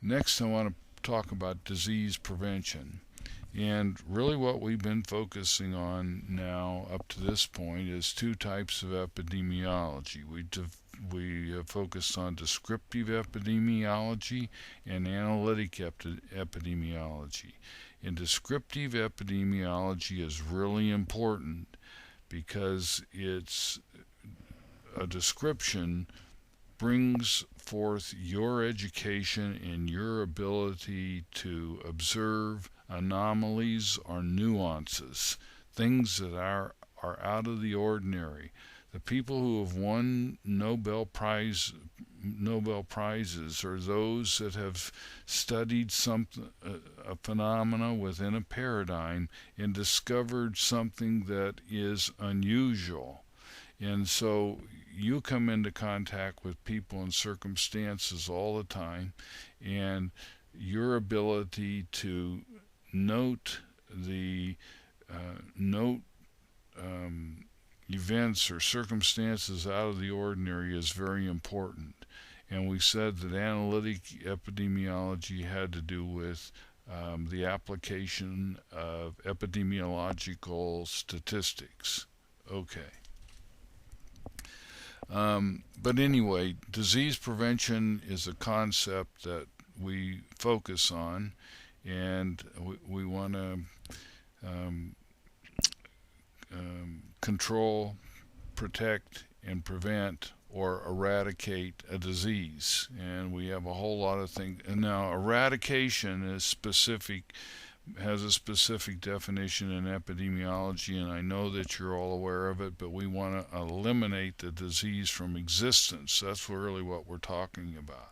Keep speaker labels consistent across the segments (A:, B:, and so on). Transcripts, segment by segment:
A: Next, I want to talk about disease prevention. And really, what we've been focusing on now up to this point is two types of epidemiology. We have focused on descriptive epidemiology and analytic epidemiology. And descriptive epidemiology is really important because it's a description brings forth your education and your ability to observe anomalies or nuances, things that are out of the ordinary. The people who have won Nobel prizes are those that have studied a phenomena within a paradigm and discovered something that is unusual. And so you come into contact with people and circumstances all the time, and your ability to note the note events or circumstances out of the ordinary is very important. And we said that analytic epidemiology had to do with the application of epidemiological statistics. Okay. But anyway, disease prevention is a concept that we focus on, and we want to um, control, protect, and prevent or eradicate a disease. And we have a whole lot of things. And now, eradication is specific, has a specific definition in epidemiology, and I know that you're all aware of it, but we want to eliminate the disease from existence. That's really what we're talking about.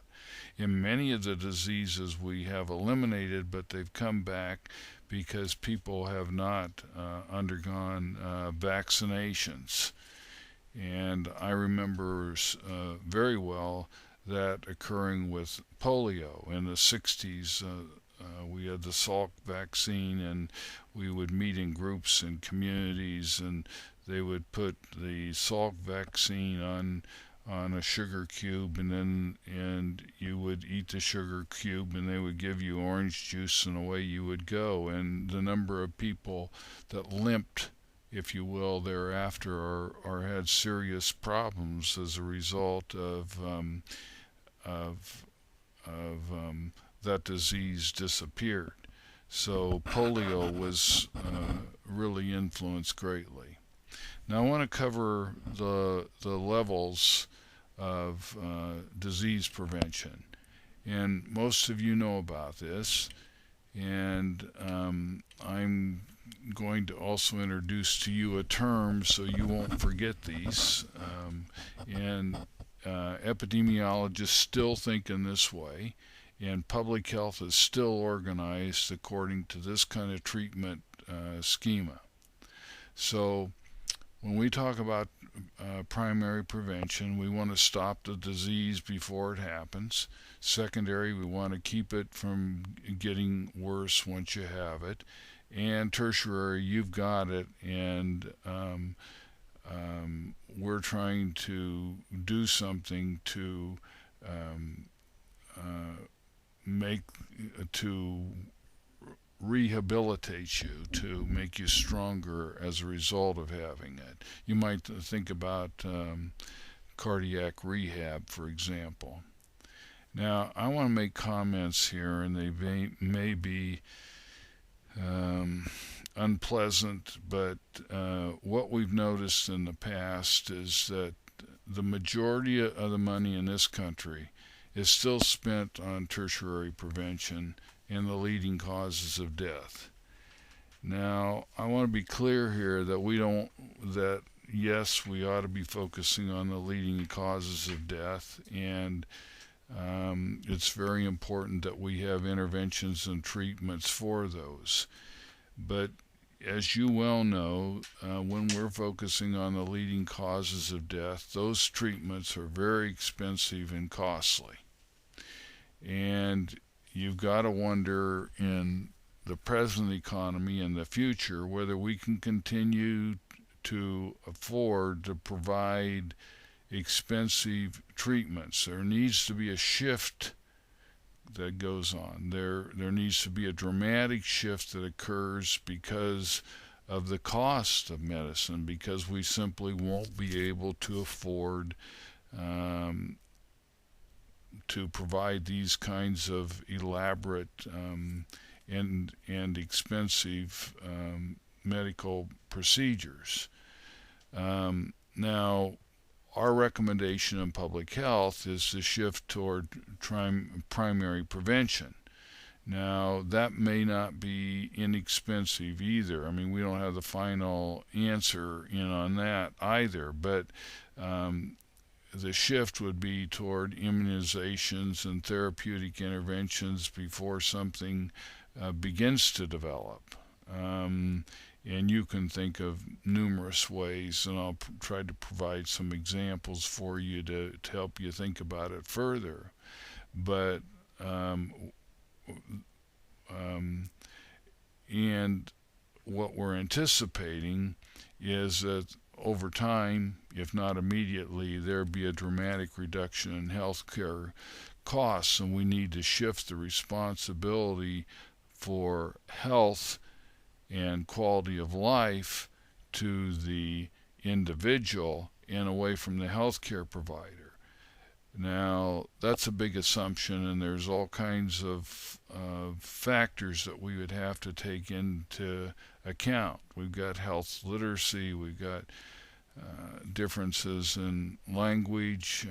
A: In many of the diseases we have eliminated, but they've come back because people have not undergone vaccinations. And I remember very well that occurring with polio in the 60s. We had the Salk vaccine, and we would meet in groups and communities, and they would put the Salk vaccine on a sugar cube, and you would eat the sugar cube, and they would give you orange juice, and away you would go. And the number of people that limped, if you will, thereafter, or had serious problems as a result of that disease disappeared. So polio was really influenced greatly. Now I want to cover the levels of disease prevention, and most of you know about this. And I'm going to also introduce to you a term so you won't forget these. And epidemiologists still think in this way, and public health is still organized according to this kind of treatment schema. So when we talk about primary prevention, we want to stop the disease before it happens. Secondary, we want to keep it from getting worse once you have it. And tertiary, you've got it, and we're trying to do something to um, uh, make to rehabilitate you, to make you stronger as a result of having it. You might think about cardiac rehab, for example. Now, I want to make comments here, and they may be unpleasant, but what we've noticed in the past is that the majority of the money in this country is still spent on tertiary prevention and the leading causes of death. Now, I want to be clear here that that yes, we ought to be focusing on the leading causes of death, and it's very important that we have interventions and treatments for those. But as you well know, when we're focusing on the leading causes of death, those treatments are very expensive and costly. And you've got to wonder in the present economy and the future whether we can continue to afford to provide expensive treatments. There needs to be a shift that goes on. There needs to be a dramatic shift that occurs because of the cost of medicine, because we simply won't be able to afford um, to provide these kinds of elaborate and expensive medical procedures. Now, our recommendation in public health is to shift toward primary prevention. Now, that may not be inexpensive either. I mean, we don't have the final answer on that either, but the shift would be toward immunizations and therapeutic interventions before something begins to develop. And you can think of numerous ways, and I'll try to provide some examples for you to help you think about it further. But and what we're anticipating is that over time, if not immediately, there be a dramatic reduction in healthcare costs, and we need to shift the responsibility for health and quality of life to the individual and away from the healthcare provider. Now, that's a big assumption, and there's all kinds of factors that we would have to take into account. We've got health literacy, we've got differences in language.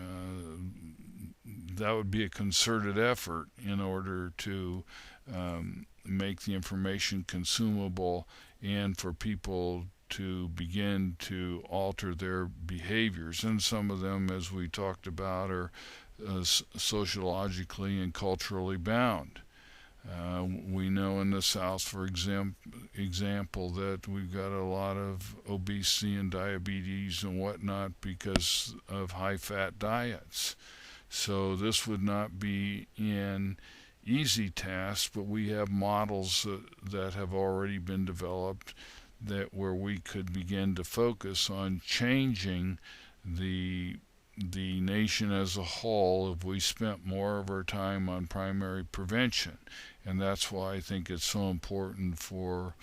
A: That would be a concerted effort in order to make the information consumable and for people to begin to alter their behaviors. And some of them, as we talked about, are sociologically and culturally bound. We know in the South, for example, that we've got a lot of obesity and diabetes and whatnot because of high-fat diets. So this would not be an easy task, but we have models that have already been developed that where we could begin to focus on changing the nation as a whole if we spent more of our time on primary prevention. And that's why I think it's so important for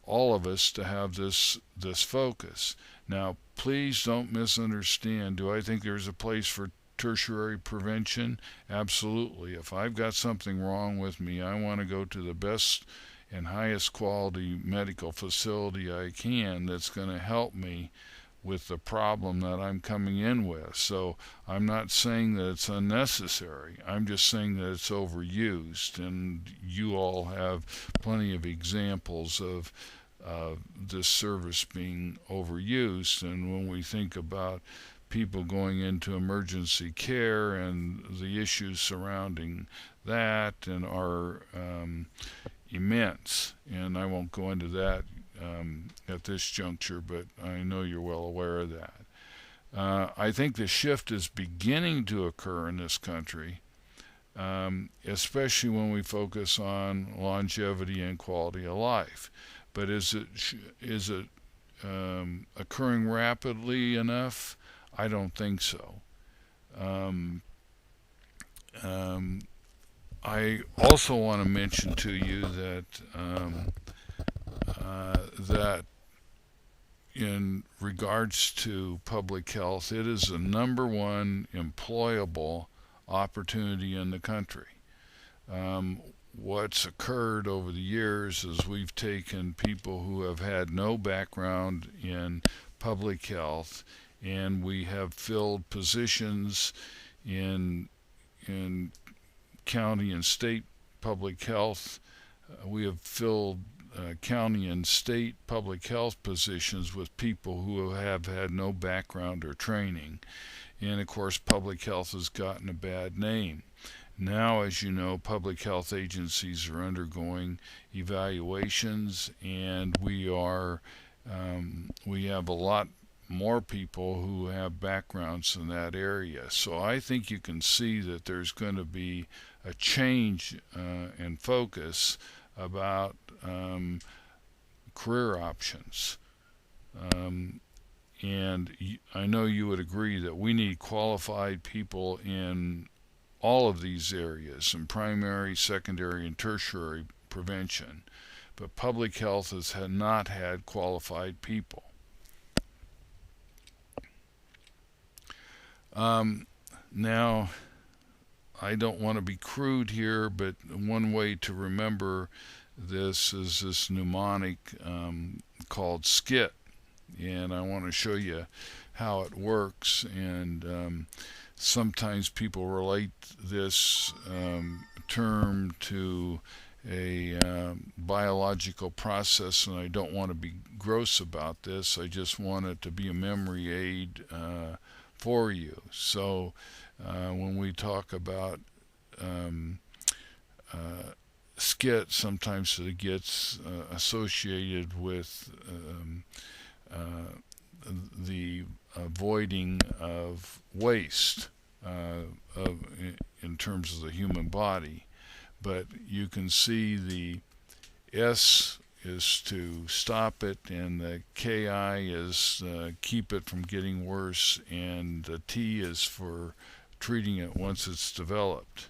A: all of us to have this focus. Now, please don't misunderstand. Do I think there's a place for tertiary prevention? Absolutely. If I've got something wrong with me, I want to go to the best and highest quality medical facility I can that's going to help me with the problem that I'm coming in with. So I'm not saying that it's unnecessary. I'm just saying that it's overused, and you all have plenty of examples of this service being overused. And when we think about people going into emergency care and the issues surrounding that and are immense, and I won't go into that at this juncture, but I know you're well aware of that. I think the shift is beginning to occur in this country, especially when we focus on longevity and quality of life. But is it occurring rapidly enough? I don't think so. I also want to mention to you that that in regards to public health, it is the number one employable opportunity in the country. What's occurred over the years is we've taken people who have had no background in public health, and we have filled positions in county and state public health. We have filled county and state public health positions with people who have had no background or training. And of course, public health has gotten a bad name. Now, as you know, public health agencies are undergoing evaluations, and we have a lot more people who have backgrounds in that area. So I think you can see that there's going to be a change in focus about career options. And I know you would agree that we need qualified people in all of these areas in primary, secondary, and tertiary prevention, but public health has not had qualified people. Now, I don't want to be crude here, but one way to remember this is this mnemonic called SKIT, and I want to show you how it works. And sometimes people relate this term to a biological process, and I don't want to be gross about this. I just want it to be a memory aid for you. So when we talk about SKIT, sometimes it gets associated with the avoiding of waste in terms of the human body. But you can see the S is to stop it, and the KI is keep it from getting worse, and the T is for treating it once it's developed.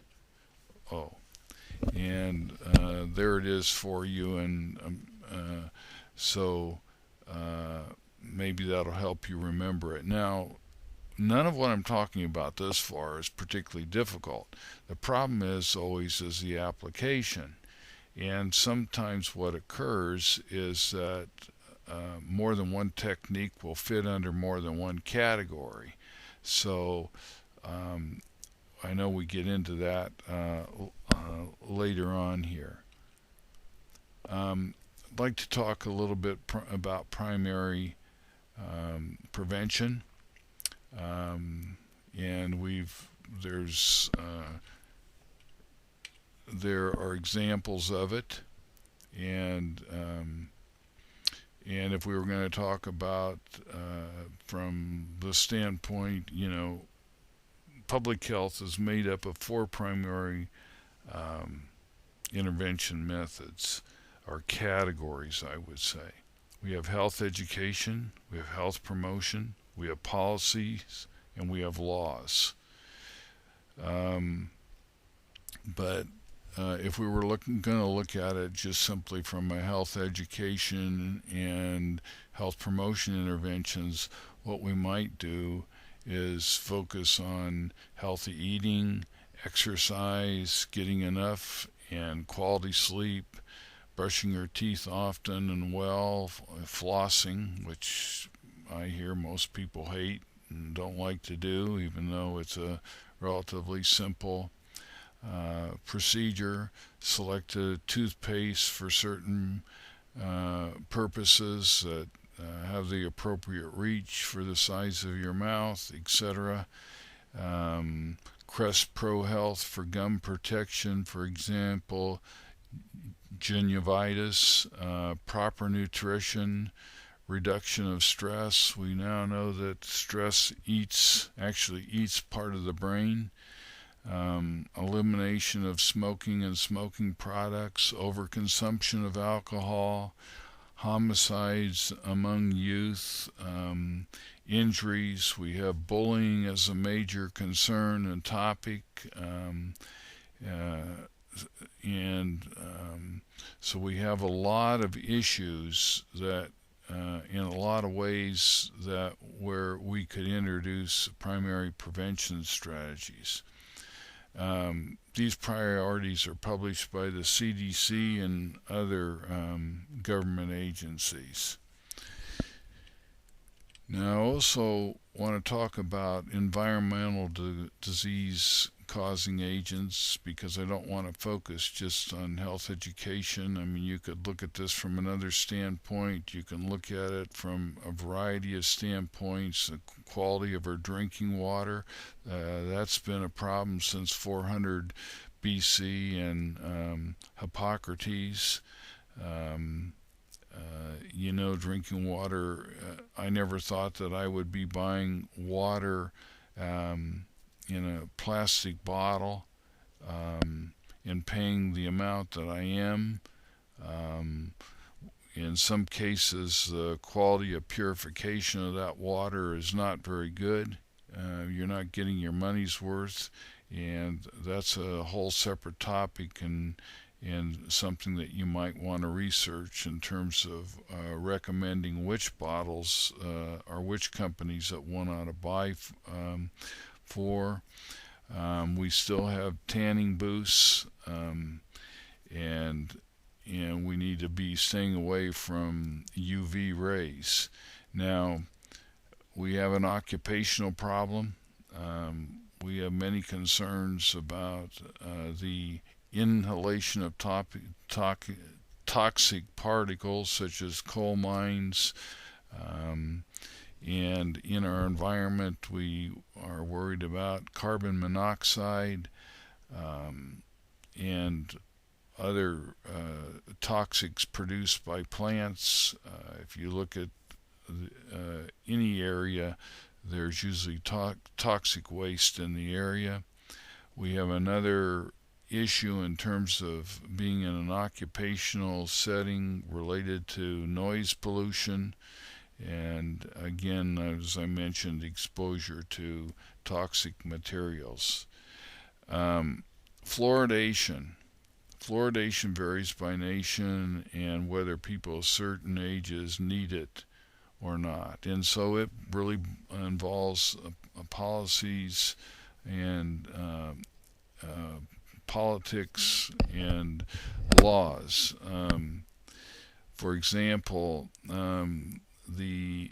A: Oh, and there it is for you, and so maybe that'll help you remember it. Now, none of what I'm talking about thus far is particularly difficult. The problem is always the application. And sometimes what occurs is that more than one technique will fit under more than one category. So I know we get into that later on here. I'd like to talk a little bit about primary prevention. And there are examples of it, and if we were going to talk about from the standpoint, public health is made up of four primary intervention methods, or categories, I would say. We have health education, we have health promotion, we have policies, and we have laws. But if we were going to look at it just simply from a health education and health promotion interventions, what we might do is focus on healthy eating, exercise, getting enough and quality sleep, brushing your teeth often and well, flossing, which I hear most people hate and don't like to do, even though it's a relatively simple procedure. Select a toothpaste for certain purposes that have the appropriate reach for the size of your mouth, etc. Crest Pro Health for gum protection, for example, gingivitis, proper nutrition, reduction of stress. We now know that stress actually eats part of the brain. Elimination of smoking and smoking products, overconsumption of alcohol, homicides among youth, injuries. We have bullying as a major concern and topic, so we have a lot of issues that in a lot of ways that where we could introduce primary prevention strategies. These priorities are published by the CDC and other government agencies. Now, I also want to talk about environmental disease-causing agents, because I don't want to focus just on health education. I mean, you could look at this from another standpoint. You can look at it from a variety of standpoints. The quality of our drinking water, that's been a problem since 400 BC and Hippocrates. Drinking water, I never thought that I would be buying water in a plastic bottle and paying the amount that I am. In some cases, the quality of purification of that water is not very good. You're not getting your money's worth. and that's a whole separate topic, and something that you might want to research in terms of recommending which bottles or which companies that one ought to buy for. We still have tanning booths, and we need to be staying away from UV rays. Now, we have an occupational problem. We have many concerns about the inhalation of toxic particles such as coal mines. Um, and in our environment, we are worried about carbon monoxide and other toxics produced by plants. If you look at any area, there's usually toxic waste in the area. We have another issue in terms of being in an occupational setting related to noise pollution, and again, as I mentioned, exposure to toxic materials. Um, Fluoridation. Fluoridation varies by nation and whether people of certain ages need it or not. And so it really involves policies and politics and laws. For example, the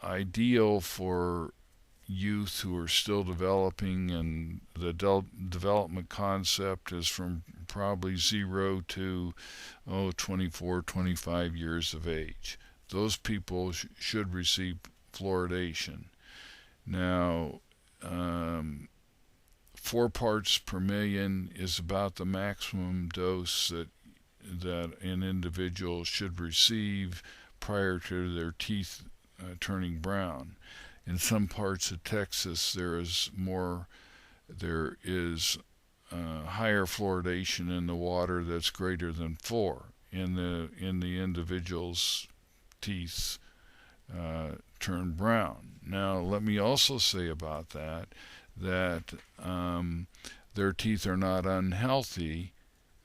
A: ideal for youth who are still developing, and the development concept is from probably 0 to 24, 25 years of age. Those people should receive fluoridation. Now, 4 parts per million is about the maximum dose that an individual should receive prior to their teeth turning brown. In some parts of Texas, there is higher fluoridation in the water that's greater than 4 in the individual's teeth turn brown. Now, let me also say about that their teeth are not unhealthy;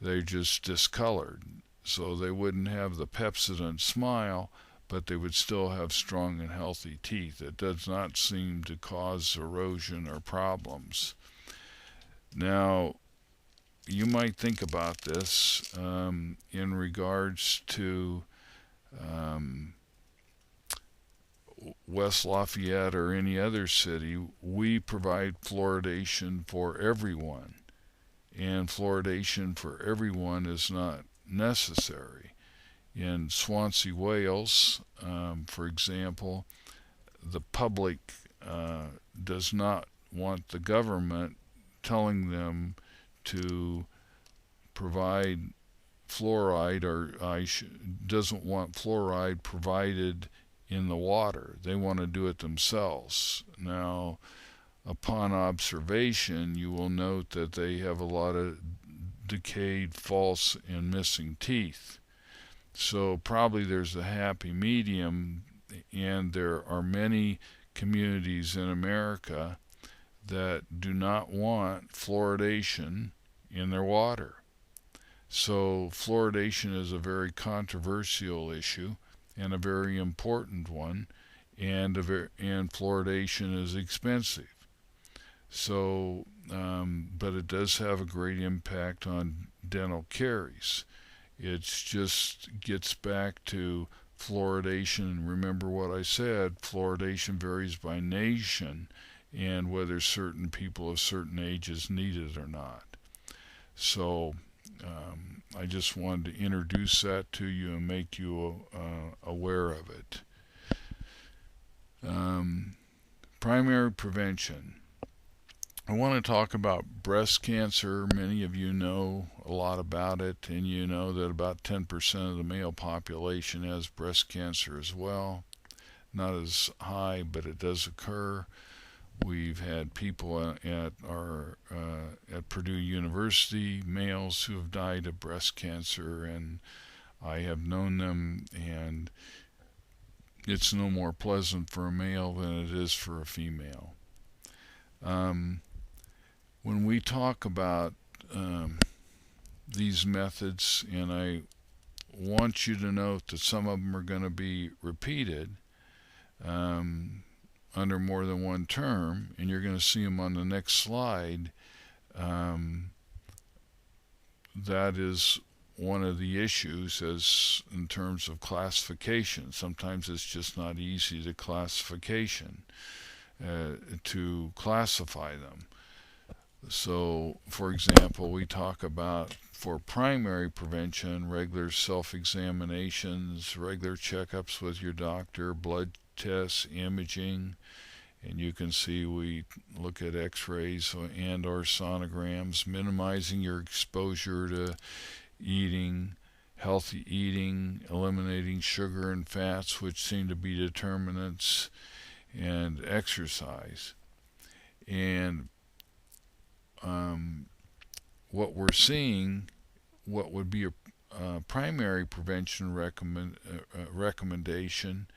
A: they're just discolored. So they wouldn't have the Pepsodent smile, but they would still have strong and healthy teeth. It does not seem to cause erosion or problems. Now, you might think about this in regards to West Lafayette or any other city. We provide fluoridation for everyone, and fluoridation for everyone is not necessary. In Swansea, Wales, for example, the public does not want the government telling them to provide fluoride, or doesn't want fluoride provided in the water. They want to do it themselves. Now, upon observation, you will note that they have a lot of decayed, false, and missing teeth. So probably there's a happy medium, and there are many communities in America that do not want fluoridation in their water. So fluoridation is a very controversial issue and a very important one, and fluoridation is expensive. So, but it does have a great impact on dental caries. It just gets back to fluoridation. Remember what I said, fluoridation varies by nation and whether certain people of certain ages need it or not. So I just wanted to introduce that to you and make you aware of it. Primary prevention. I want to talk about breast cancer. Many of you know a lot about it, and you know that about 10% of the male population has breast cancer as well. Not as high, but it does occur. We've had people at Purdue University, males who have died of breast cancer, and I have known them, and it's no more pleasant for a male than it is for a female. when we talk about um, these methods, and I want you to note that some of them are going to be repeated um, under more than one term, and you're going to see them on the next slide. Um, that is one of the issues as in terms of classification. Sometimes it's just not easy to classify them. So, for example, we talk about for primary prevention, regular self-examinations, regular checkups with your doctor, blood tests, imaging, and you can see we look at x-rays and or sonograms, minimizing your exposure to eating, healthy eating, eliminating sugar and fats, which seem to be determinants, and exercise. And what we're seeing, what would be a primary prevention recommendation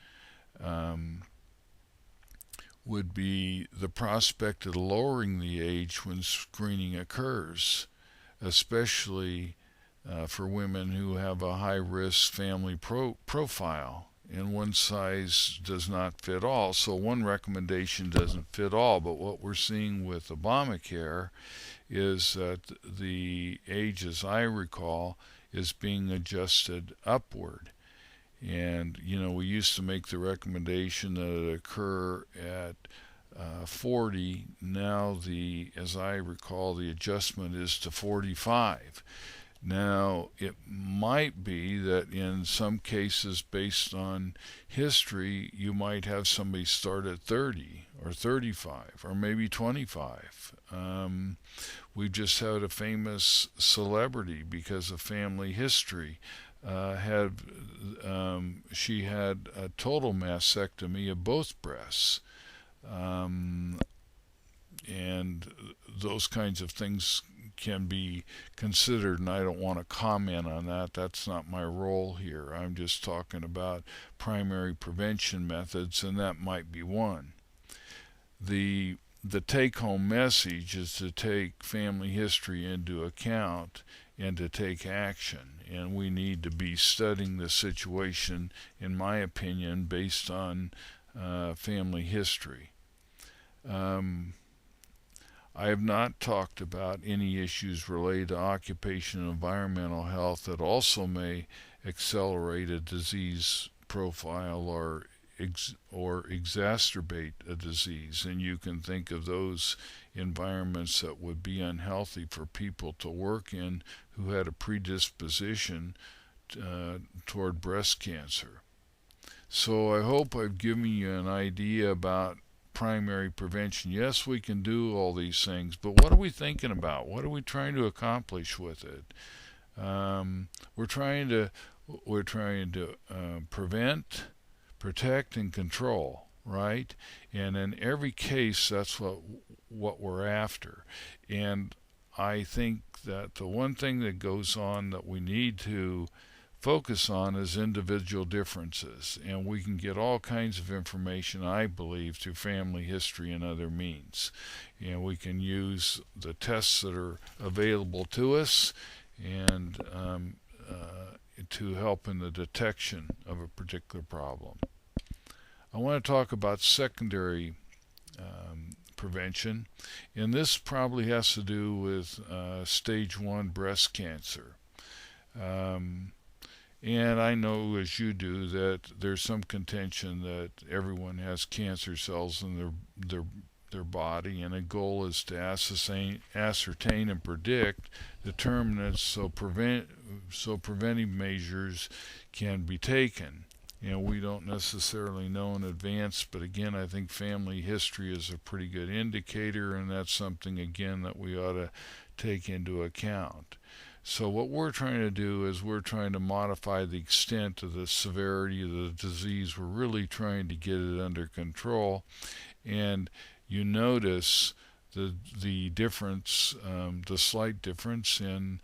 A: would be the prospect of lowering the age when screening occurs, especially for women who have a high-risk family profile. And one size does not fit all, so one recommendation doesn't fit all. But what we're seeing with Obamacare is that the age, as I recall, is being adjusted upward. And, we used to make the recommendation that it occur at 40. Now, as I recall, the adjustment is to 45. Now, it might be that in some cases, based on history, you might have somebody start at 30 or 35 or maybe 25. We've just had a famous celebrity because of family history. She had a total mastectomy of both breasts. And those kinds of things can be considered, and I don't want to comment on that. That's not my role here. I'm just talking about primary prevention methods, and that might be one. The take-home message is to take family history into account and to take action. And we need to be studying the situation, in my opinion, based on family history. I have not talked about any issues related to occupation and environmental health that also may accelerate a disease profile or exacerbate a disease. And you can think of those environments that would be unhealthy for people to work in who had a predisposition toward breast cancer. So I hope I've given you an idea about primary prevention. Yes, we can do all these things, but what are we thinking about? What are we trying to accomplish with it? We're trying to prevent, protect, and control, right? And in every case, that's what we're after. And I think that the one thing that goes on that we need to focus on is individual differences, and we can get all kinds of information, I believe, through family history and other means. And we can use the tests that are available to us and to help in the detection of a particular problem. I want to talk about secondary prevention, and this probably has to do with stage 1 breast cancer. And I know, as you do, that there's some contention that everyone has cancer cells in their body, and a goal is to ascertain and predict determinants so preventive measures can be taken. We don't necessarily know in advance, but again, I think family history is a pretty good indicator, and that's something, again, that we ought to take into account. So what we're trying to do is we're trying to modify the extent of the severity of the disease. We're really trying to get it under control. And you notice the difference, the slight difference in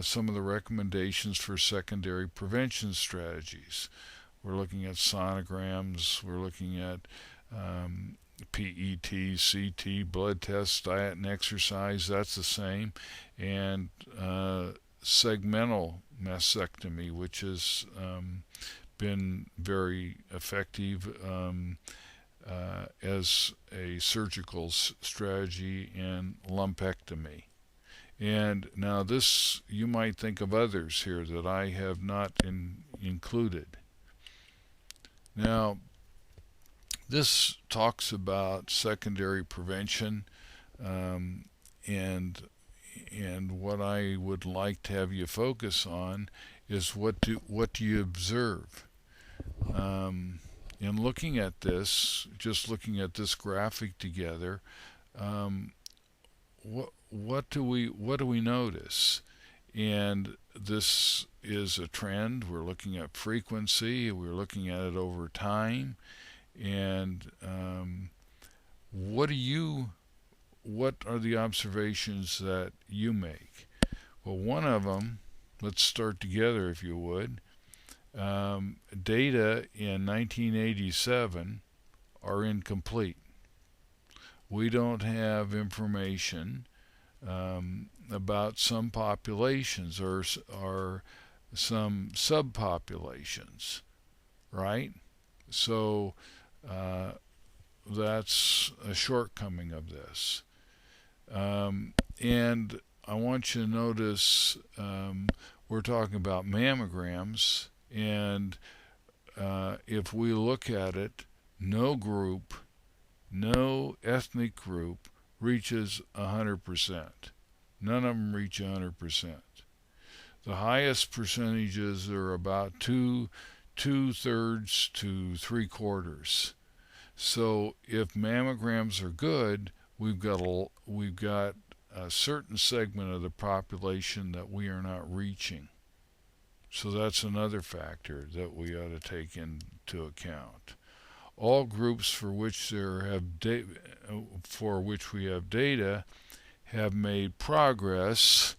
A: some of the recommendations for secondary prevention strategies. We're looking at sonograms. We're looking at PET, CT, blood tests, diet and exercise, that's the same. And segmental mastectomy, which has been very effective as a surgical strategy, and lumpectomy. And now this, you might think of others here that I have not included. Now, this talks about secondary prevention, um, and what I would like to have you focus on is what do you observe? In looking at this, just looking at this graphic together, um, what do we notice? And this is a trend. We're looking at frequency. We're looking at it over time. And what do you what are the observations that you make? Well, one of them, let's start together if you would. Data in 1987 are incomplete. We don't have information about some populations or some subpopulations, right? So uh, that's a shortcoming of this. And I want you to notice we're talking about mammograms, and if we look at it, no group, no ethnic group reaches 100%. None of them reach 100%. The highest percentages are about two-thirds to three-quarters. So if mammograms are good, we've got a certain segment of the population that we are not reaching. So that's another factor that we ought to take into account. All groups for which we have data have made progress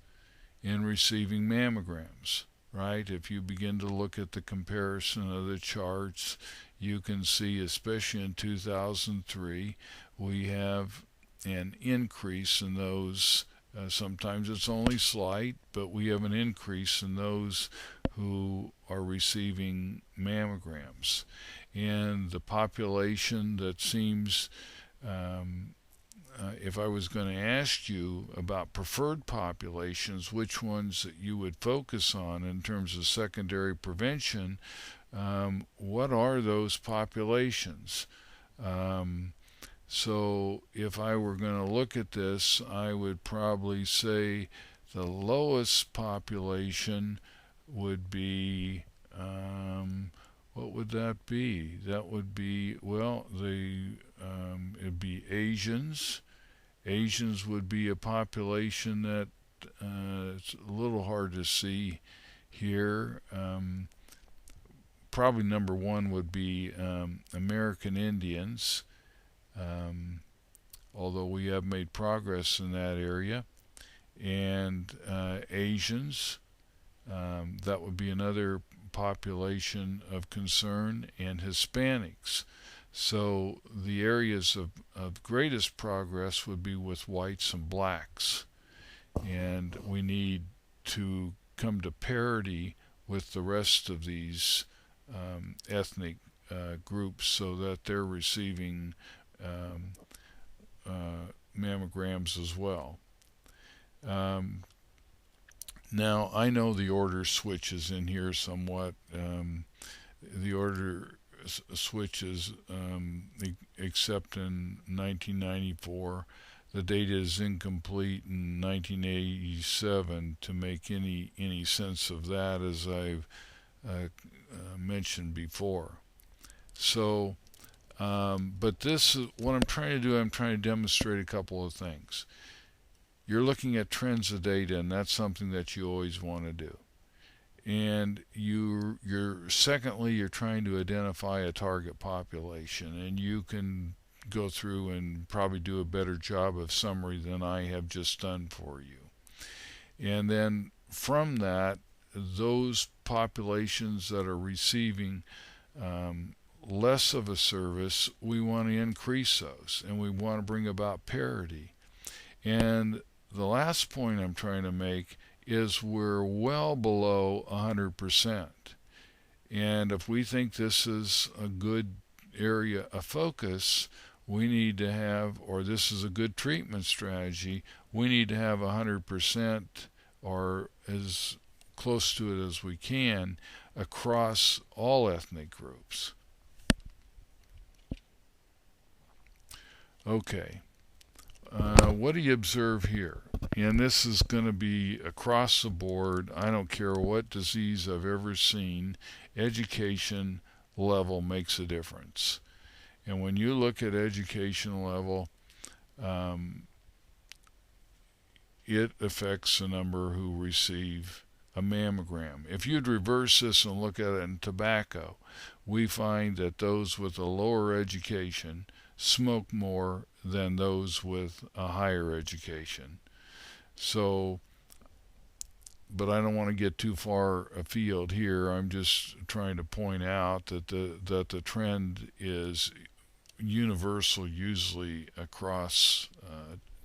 A: in receiving mammograms, right? If you begin to look at the comparison of the charts, you can see, especially in 2003, we have an increase in those. Sometimes it's only slight, but we have an increase in those who are receiving mammograms. And the population that seems, if I was going to ask you about preferred populations, which ones that you would focus on in terms of secondary prevention, what are those populations? So if I were going to look at this, I would probably say the lowest population would be, what would that be? That would be, well, it'd be Asians. Asians would be a population that it's a little hard to see here. Probably number one would be American Indians, although we have made progress in that area, and Asians. That would be another population of concern, and Hispanics. So the areas of greatest progress would be with whites and blacks, and we need to come to parity with the rest of these ethnic groups so that they're receiving um, mammograms as well. Um, Now, I know the order switches in here somewhat. The order switches, except in 1994. The data is incomplete in 1987 to make any sense of that, as I've mentioned before. So, but this is what I'm trying to do. I'm trying to demonstrate a couple of things. You're looking at trends of data, and that's something that you always want to do. And secondly, you're trying to identify a target population, and you can go through and probably do a better job of summary than I have just done for you. And then from that, those populations that are receiving less of a service, we want to increase those and we want to bring about parity. And the last point I'm trying to make is we're well below 100%. And if we think this is a good area of focus, we need to have, or this is a good treatment strategy, we need to have 100% or as close to it as we can across all ethnic groups. Okay, what do you observe here? And this is going to be across the board. I don't care what disease I've ever seen, education level makes a difference. And when you look at education level, um, it affects the number who receive a mammogram. If you'd reverse this and look at it in tobacco, we find that those with a lower education smoke more than those with a higher education. So, but I don't want to get too far afield here. I'm just trying to point out that the trend is universal, usually across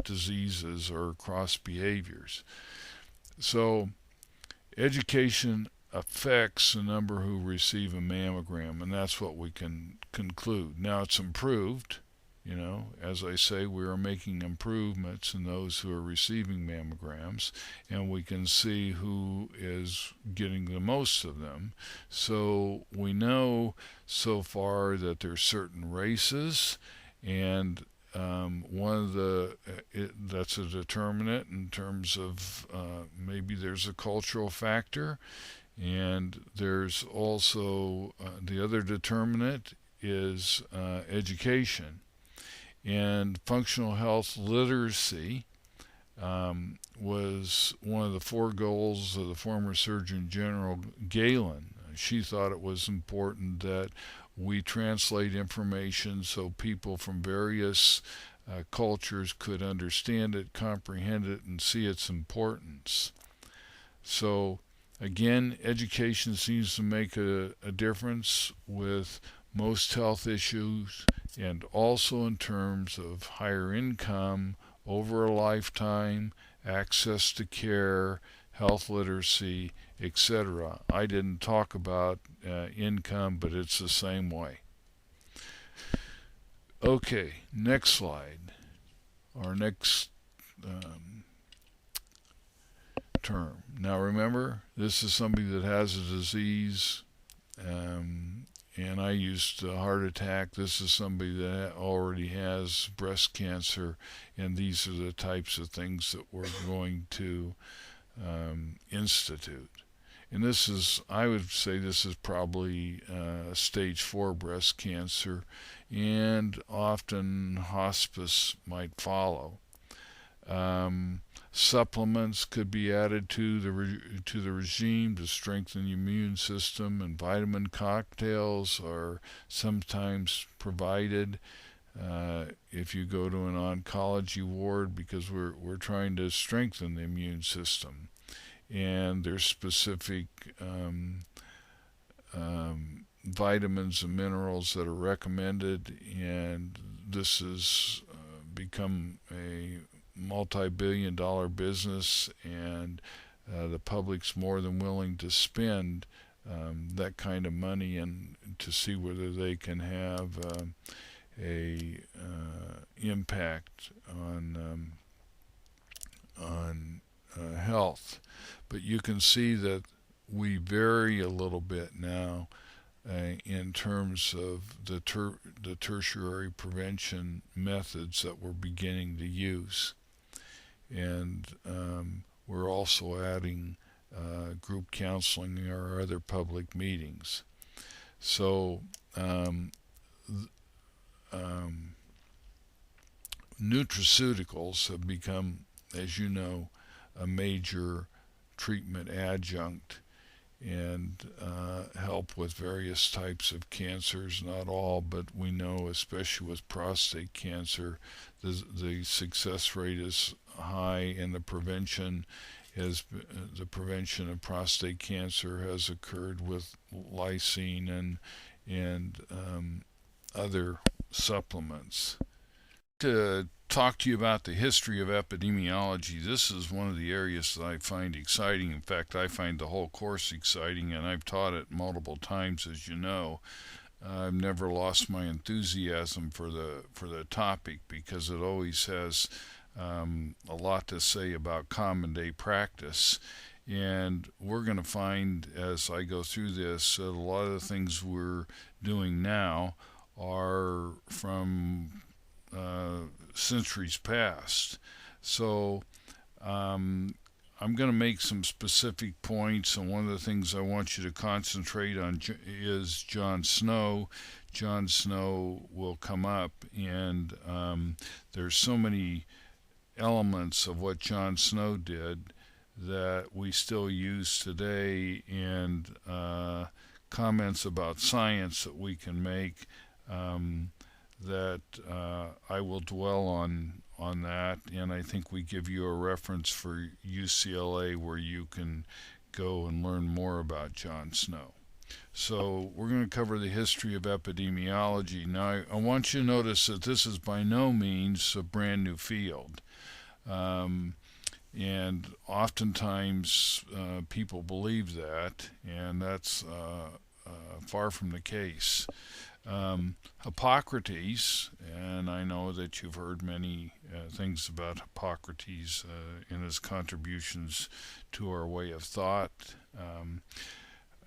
A: diseases or across behaviors. So, education affects the number who receive a mammogram, and that's what we can conclude. Now, it's improved. You know, as I say, we are making improvements in those who are receiving mammograms, and we can see who is getting the most of them. So we know so far that there's certain races, and one of that's a determinant in terms of maybe there's a cultural factor, and there's also the other determinant is education. And functional health literacy was one of the four goals of the former Surgeon General Galen. She thought it was important that we translate information so people from various cultures could understand it, comprehend it, and see its importance. So, again, education seems to make a difference with most health issues, and also in terms of higher income over a lifetime, access to care, health literacy, etc. I didn't talk about income, but it's the same way. Okay, next slide. Our next term. Now remember, this is somebody that has a disease, and I used a heart attack. This is somebody that already has breast cancer, and these are the types of things that we're going to institute. And this is, I would say, this is probably stage 4 breast cancer, and often hospice might follow. Supplements could be added to the regime to strengthen the immune system, and vitamin cocktails are sometimes provided if you go to an oncology ward, because we're trying to strengthen the immune system. And there's specific vitamins and minerals that are recommended, and this has become a multi-billion-dollar business, and the public's more than willing to spend that kind of money and to see whether they can have a impact on health. But you can see that we vary a little bit now in terms of the tertiary prevention methods that we're beginning to use. And we're also adding group counseling in our other public meetings. So nutraceuticals have become, as you know, a major treatment adjunct, and help with various types of cancers. Not all, but we know, especially with prostate cancer, the success rate is high, and the prevention of prostate cancer has occurred with lysine and other supplements. To talk to you about the history of epidemiology, this is one of the areas that I find exciting. In fact, I find the whole course exciting, and I've taught it multiple times, as you know. I've never lost my enthusiasm for the topic because it always has a lot to say about common day practice. And we're going to find as I go through this that a lot of the things we're doing now are from centuries past. So um, I'm going to make some specific points, and one of the things I want you to concentrate on is John Snow. John Snow will come up, and there's so many elements of what John Snow did that we still use today, and comments about science that we can make um, that I will dwell on that, and I think we give you a reference for UCLA where you can go and learn more about John Snow. So we're going to cover the history of epidemiology. Now I want you to notice that this is by no means a brand new field. Um, and oftentimes people believe that, and that's far from the case. Hippocrates, and I know that you've heard many things about Hippocrates in his contributions to our way of thought,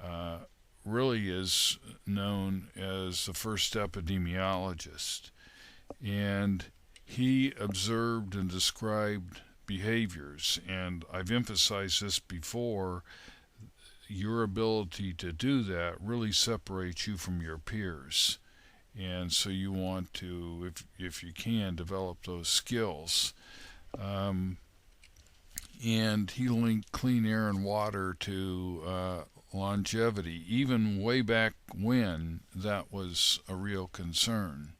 A: uh, really is known as the first epidemiologist. And he observed and described behaviors, and I've emphasized this before. Your ability to do that really separates you from your peers, and so you want to, if you can, develop those skills. Um, and he linked clean air and water to longevity, even way back when that was a real concern.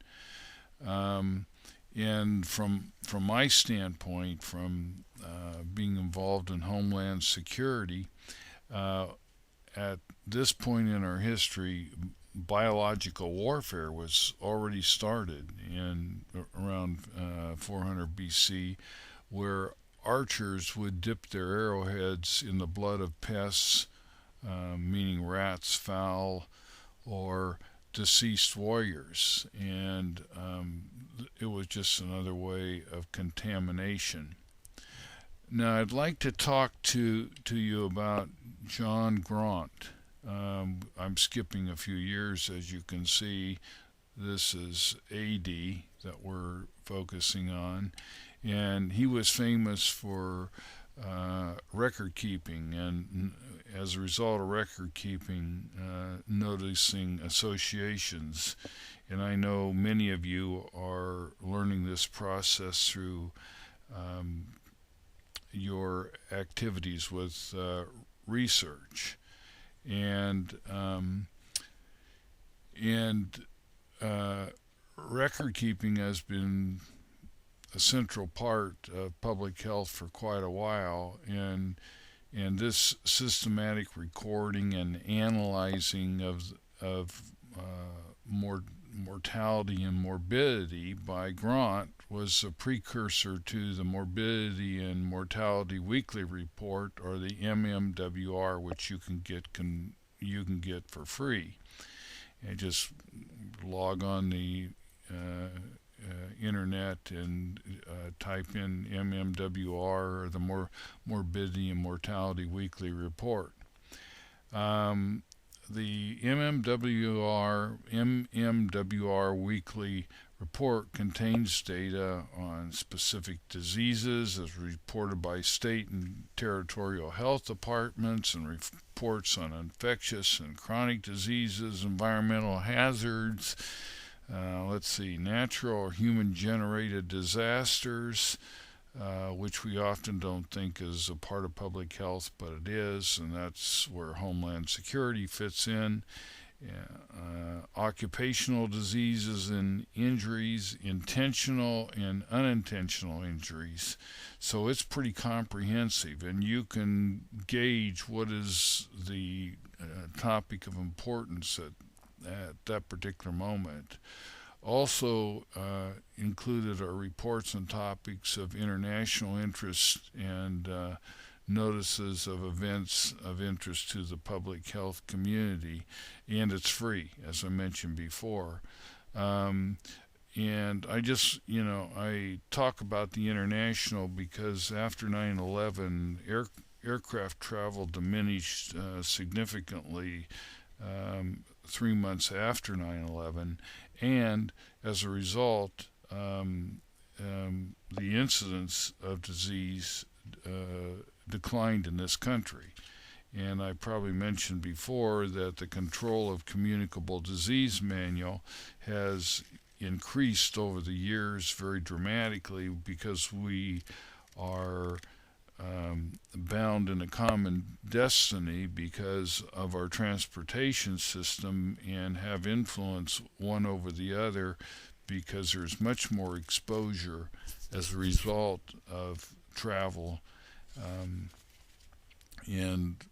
A: Um, and from my standpoint, from being involved in Homeland Security, uh, at this point in our history, biological warfare was already started in around 400 BC, where archers would dip their arrowheads in the blood of pests, meaning rats, fowl, or deceased warriors, and it was just another way of contamination. Now, I'd like to talk to you about John Grant. I'm skipping a few years, as you can see. This is AD that we're focusing on, and he was famous for record keeping, and as a result of record keeping, noticing associations. And I know many of you are learning this process through um, your activities with research, and and record keeping has been a central part of public health for quite a while, and this systematic recording and analyzing of mortality and morbidity by Grant was a precursor to the Morbidity and Mortality Weekly Report, or the MMWR, which you can get for free. And just log on the internet and type in MMWR, or the Morbidity and Mortality Weekly Report. The MMWR Weekly Report contains data on specific diseases as reported by state and territorial health departments, and reports on infectious and chronic diseases, environmental hazards, natural or human generated disasters, which we often don't think is a part of public health, but it is, and that's where Homeland Security fits in. Occupational diseases and injuries, intentional and unintentional injuries. So it's pretty comprehensive, and you can gauge what is the topic of importance at that particular moment. Also included are reports on topics of international interest and notices of events of interest to the public health community, and it's free, as I mentioned before. Um, and I talk about the international because after 9/11, aircraft travel diminished significantly 3 months after 9/11, and as a result, the incidence of disease declined in this country. And I probably mentioned before that the Control of Communicable Disease Manual has increased over the years very dramatically because we are bound in a common destiny because of our transportation system and have influence one over the other because there's much more exposure as a result of travel. Um, and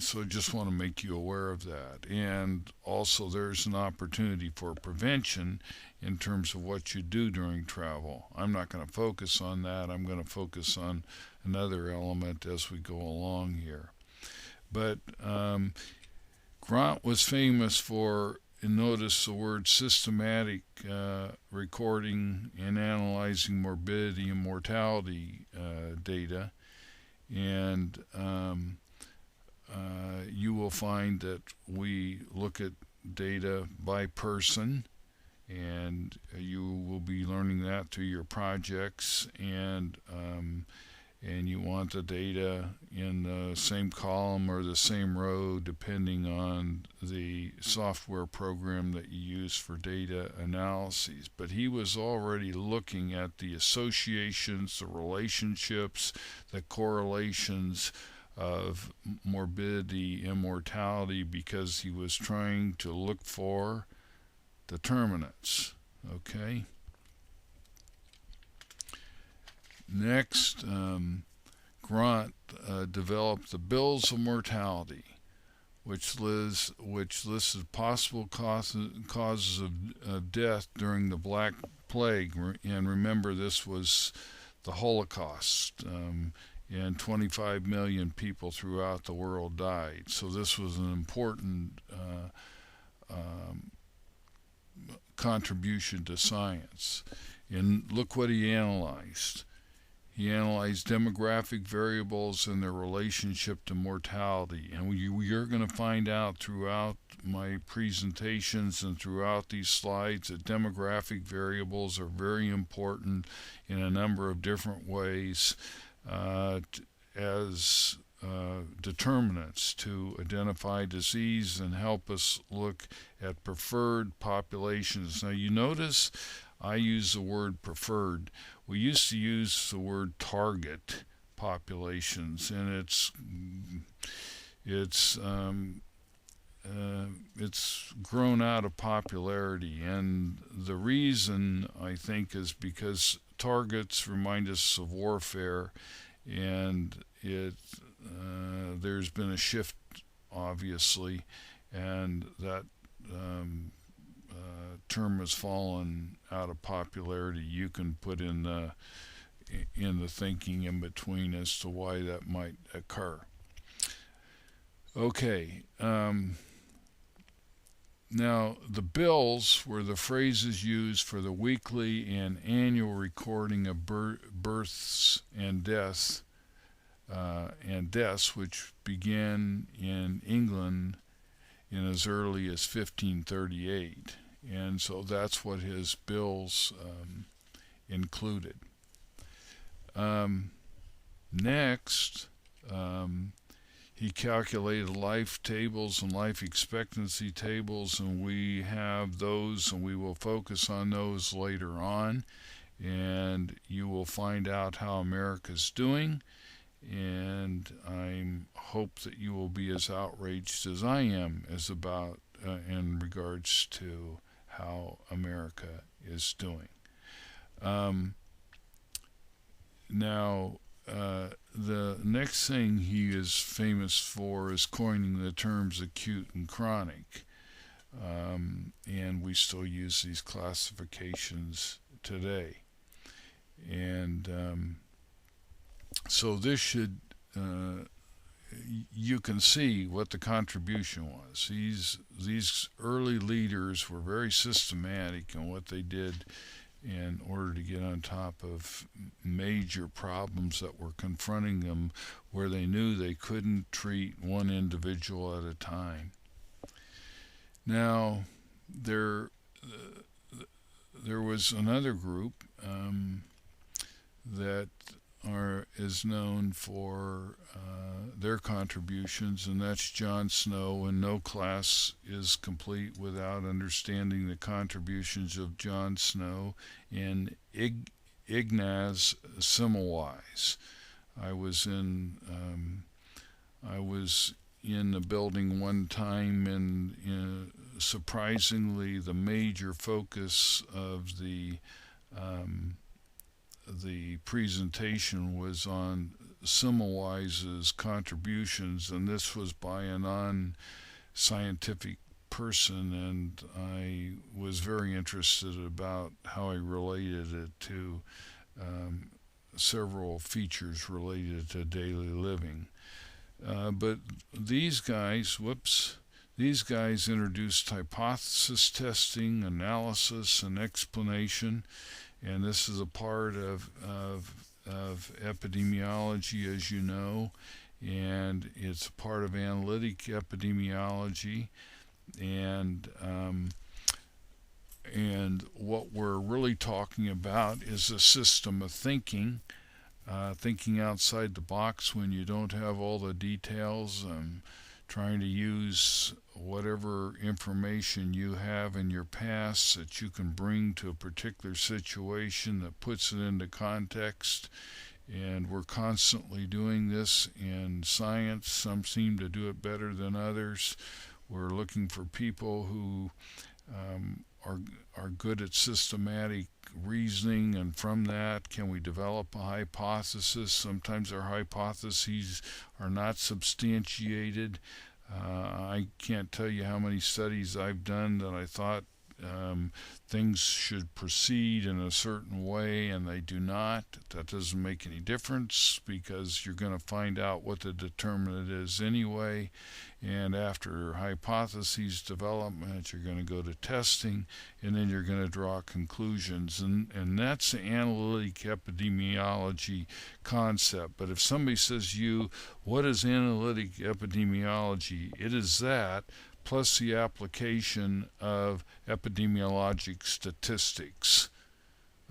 A: So I just want to make you aware of that. And also, there's an opportunity for prevention in terms of what you do during travel. I'm not going to focus on that. I'm going to focus on another element as we go along here. But Grant was famous for, and notice the word systematic recording and analyzing morbidity and mortality data. And you will find that we look at data by person, and you will be learning that through your projects, and you want the data in the same column or the same row depending on the software program that you use for data analyses. But he was already looking at the associations, the relationships, the correlations of morbidity and mortality because he was trying to look for determinants. Okay? Next, Grant developed the Bills of Mortality, which listed possible causes of death during the Black Plague. And remember, this was the Holocaust. And 25 million people throughout the world died. So this was an important contribution to science. And look what he analyzed. He analyzed demographic variables and their relationship to mortality. And you're going to find out throughout my presentations and throughout these slides that demographic variables are very important in a number of different ways as determinants to identify disease and help us look at preferred populations. Now, you notice I use the word preferred. We used to use the word target populations, and it's grown out of popularity. And the reason, I think, is because targets remind us of warfare, and there's been a shift, obviously, and that term has fallen out of popularity. You can put in the thinking in between as to why that might occur. Okay. Now, the bills were the phrases used for the weekly and annual recording of births and deaths, which began in England in as early as 1538. And so that's what his bills included. Next, he calculated life tables and life expectancy tables, and we have those, and we will focus on those later on. And you will find out how America's doing, and I hope that you will be as outraged as I am in regards to how America is doing. Now, the next thing he is famous for is coining the terms acute and chronic. and we still use these classifications today. And so this should, you can see what the contribution was. These early leaders were very systematic in what they did in order to get on top of major problems that were confronting them, where they knew they couldn't treat one individual at a time. Now, there was another group that is known for their contributions, and that's John Snow. And no class is complete without understanding the contributions of John Snow and Ignaz Semmelweis. I was in I was in the building one time, and surprisingly, the major focus of the presentation was on Semmelweis's contributions, and this was by a non-scientific person, and I was very interested about how he related it to several features related to daily living. But these guys introduced hypothesis testing, analysis, and explanation, and this is a part of epidemiology, as you know, and it's a part of analytic epidemiology, and what we're really talking about is a system of thinking. Thinking outside the box when you don't have all the details, trying to use whatever information you have in your past that you can bring to a particular situation that puts it into context. And we're constantly doing this in science. Some seem to do it better than others. We're looking for people who are good at systematic reasoning, and from that, can we develop a hypothesis? Sometimes our hypotheses are not substantiated. I can't tell you how many studies I've done that I thought things should proceed in a certain way and they do not. That doesn't make any difference, because you're going to find out what the determinant is anyway. And after hypotheses development, you're going to go to testing, and then you're going to draw conclusions. And that's the analytic epidemiology concept. But if somebody says to you, what is analytic epidemiology? It is that, plus the application of epidemiologic statistics.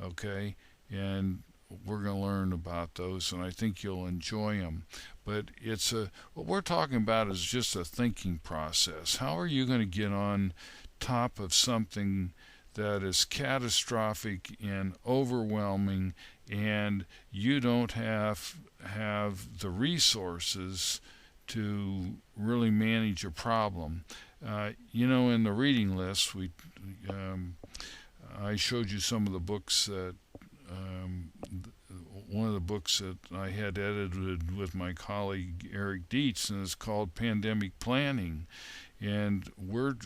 A: Okay? And we're going to learn about those, and I think you'll enjoy them. But what we're talking about is just a thinking process. How are you going to get on top of something that is catastrophic and overwhelming, and you don't have the resources to really manage a problem? In the reading list, I showed you some of the books that one of the books that I had edited with my colleague Eric Dietz, and it's called Pandemic Planning. And we're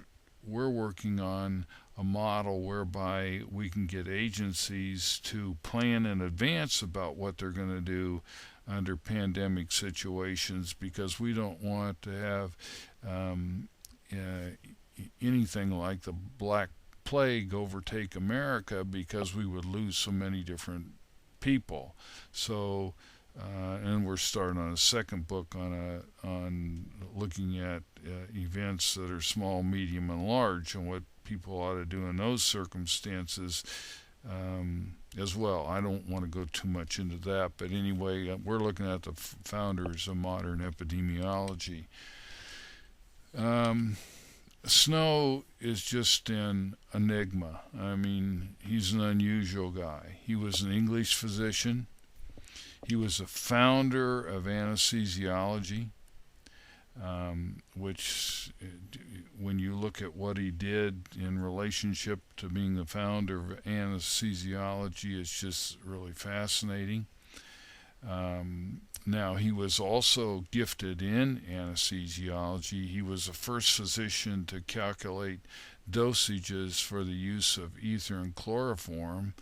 A: working on a model whereby we can get agencies to plan in advance about what they're going to do under pandemic situations, because we don't want to have anything like the Black Plague overtake America, because we would lose so many different people. So, and we're starting on a second book on looking at events that are small, medium, and large, and what people ought to do in those circumstances as well. I don't want to go too much into that, but anyway, we're looking at the founders of modern epidemiology. Snow is just an enigma. I mean, he's an unusual guy. He was an English physician. He was a founder of anesthesiology, which, when you look at what he did in relationship to being the founder of anesthesiology, it's just really fascinating. Now, he was also gifted in anesthesiology. He was the first physician to calculate dosages for the use of ether and chloroform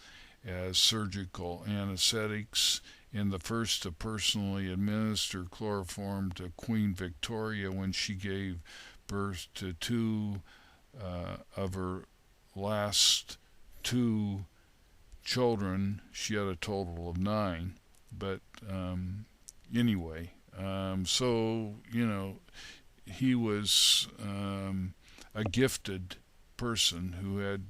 A: as surgical anesthetics, and the first to personally administer chloroform to Queen Victoria when she gave birth to two of her last two children. She had a total of 9, but anyway, so he was a gifted person who had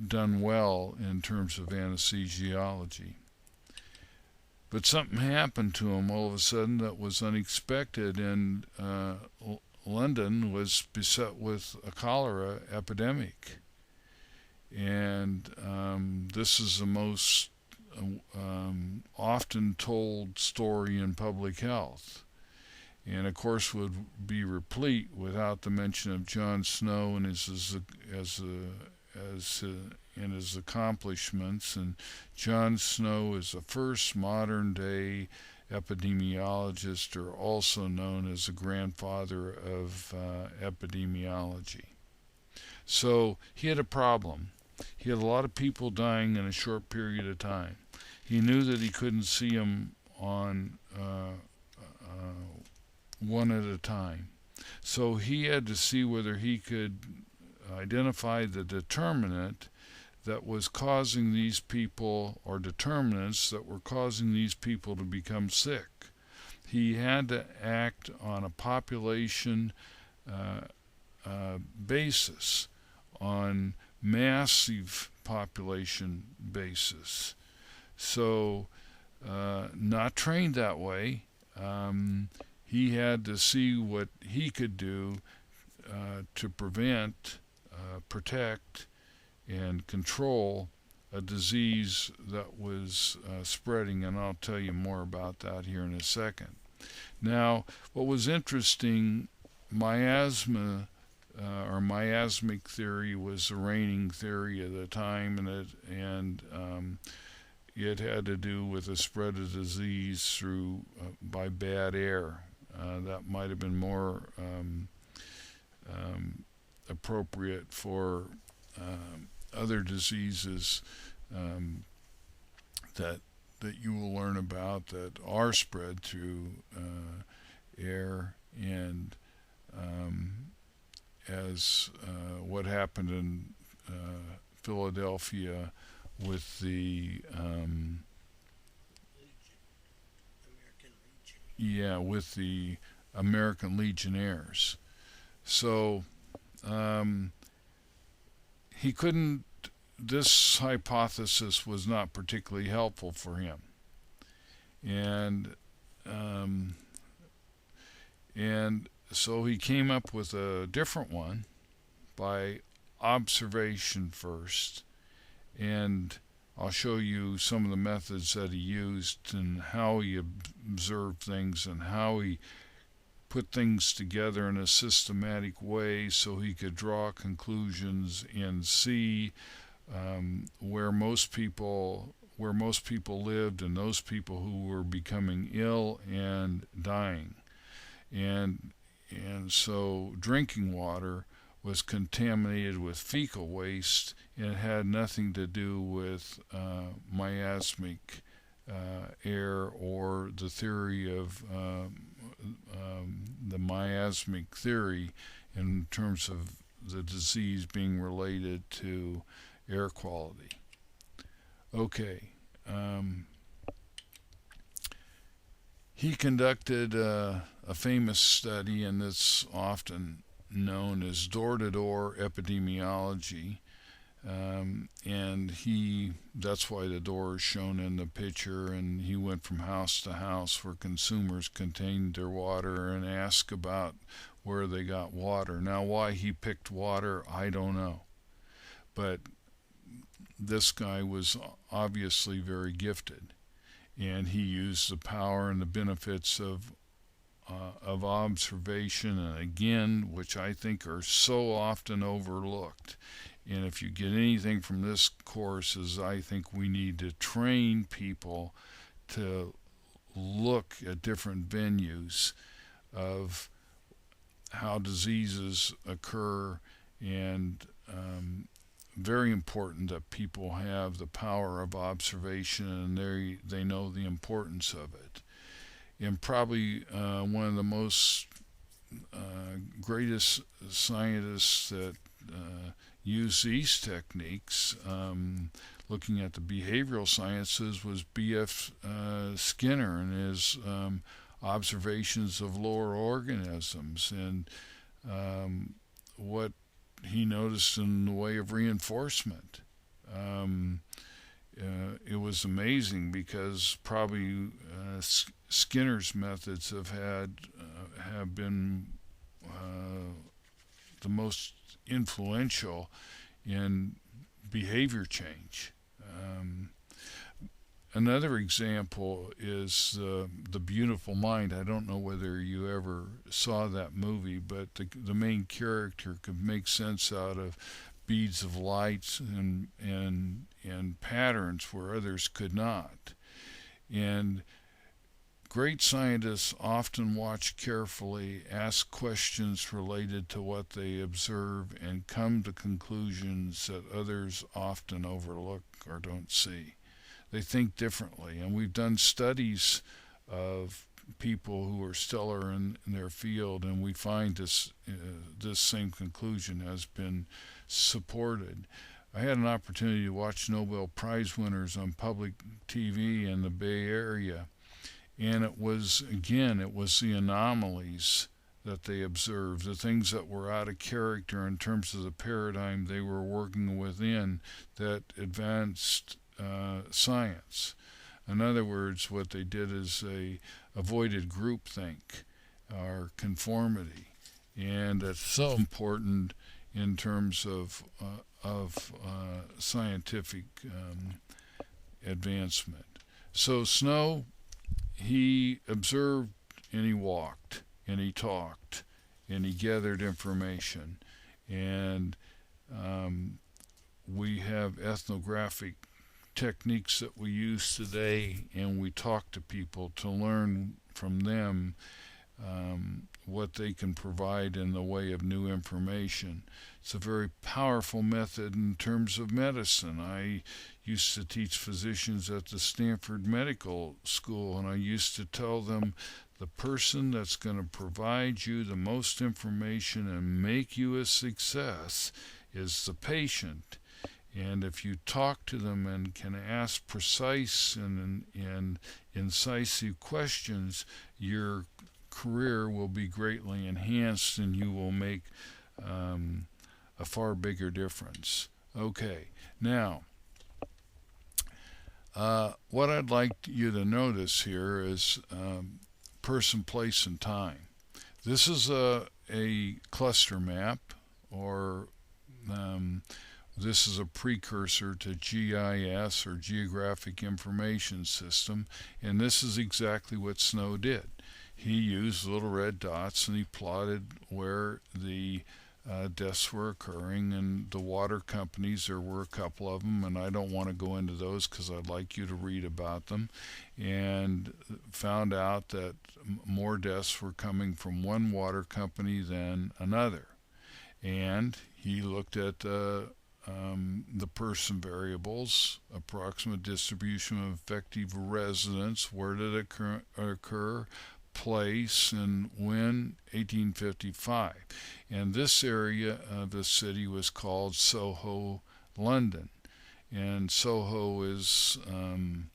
A: done well in terms of anesthesiology. But something happened to him all of a sudden that was unexpected, and London was beset with a cholera epidemic. And this is the most often told story in public health, and of course would be replete without the mention of John Snow and his accomplishments. And John Snow is the first modern day epidemiologist, or also known as the grandfather of epidemiology. So he had a problem. He had a lot of people dying in a short period of time. He knew that he couldn't see them on one at a time. So he had to see whether he could identify the determinant that was causing these people, or determinants that were causing these people to become sick. He had to act on a population basis, on massive population basis. So, not trained that way, he had to see what he could do to prevent, protect, and control a disease that was spreading, and I'll tell you more about that here in a second. Now, what was interesting, miasma or miasmic theory was the reigning theory at the time, and it had to do with the spread of disease through by bad air. That might have been more appropriate for other diseases that you will learn about that are spread through air, and as what happened in Philadelphia with the with the American Legionnaires. So he couldn't. This hypothesis was not particularly helpful for him, and so he came up with a different one by observation first, and I'll show you some of the methods that he used and how he observed things and how he put things together in a systematic way so he could draw conclusions and see where most people lived, and those people who were becoming ill and dying. And so drinking water was contaminated with fecal waste, and it had nothing to do with miasmic air, or the theory of the miasmic theory in terms of the disease being related to air quality. Okay. He conducted a famous study, and it's often known as door-to-door epidemiology, and that's why the door is shown in the picture, and he went from house to house where consumers contained their water and asked about where they got water. Now, why he picked water, I don't know, but this guy was obviously very gifted, and he used the power and the benefits of observation, and again, which I think are so often overlooked, And if you get anything from this course, is I think we need to train people to look at different venues of how diseases occur, and very important that people have the power of observation and they know the importance of it. And probably one of the most greatest scientists that use these techniques, looking at the behavioral sciences, was B.F. Skinner and his observations of lower organisms, and what he noticed in the way of reinforcement. It was amazing because probably Skinner's methods have been the most influential in behavior change. Another example is The Beautiful Mind. I don't know whether you ever saw that movie, but the main character could make sense out of beads of lights and patterns where others could not. And great scientists often watch carefully, ask questions related to what they observe, and come to conclusions that others often overlook or don't see. They think differently, and we've done studies of people who are stellar in their field, and we find this same conclusion has been supported. I had an opportunity to watch Nobel Prize winners on public TV in the Bay Area, and it was the anomalies that they observed, the things that were out of character in terms of the paradigm they were working within, that advanced science. In other words, what they did is they avoided groupthink or conformity, and that's so important in terms of scientific advancement. So Snow, he observed and he walked and he talked and he gathered information, and we have ethnographic techniques that we use today, and we talk to people to learn from them what they can provide in the way of new information. It's a very powerful method in terms of medicine. I used to teach physicians at the Stanford Medical School, and I used to tell them the person that's going to provide you the most information and make you a success is the patient. And if you talk to them and can ask precise and incisive questions, your career will be greatly enhanced and you will make a far bigger difference. Okay, now, what I'd like you to notice here is person, place, and time. This is a cluster map, or this is a precursor to GIS, or Geographic Information System, and this is exactly what Snow did. He used little red dots and he plotted where the deaths were occurring, and the water companies, there were a couple of them, and I don't want to go into those because I'd like you to read about them, and found out that more deaths were coming from one water company than another. And he looked at the person variables, approximate distribution of effective residents, where did it occur, place, and when, 1855. And this area of the city was called Soho, London. And Soho is an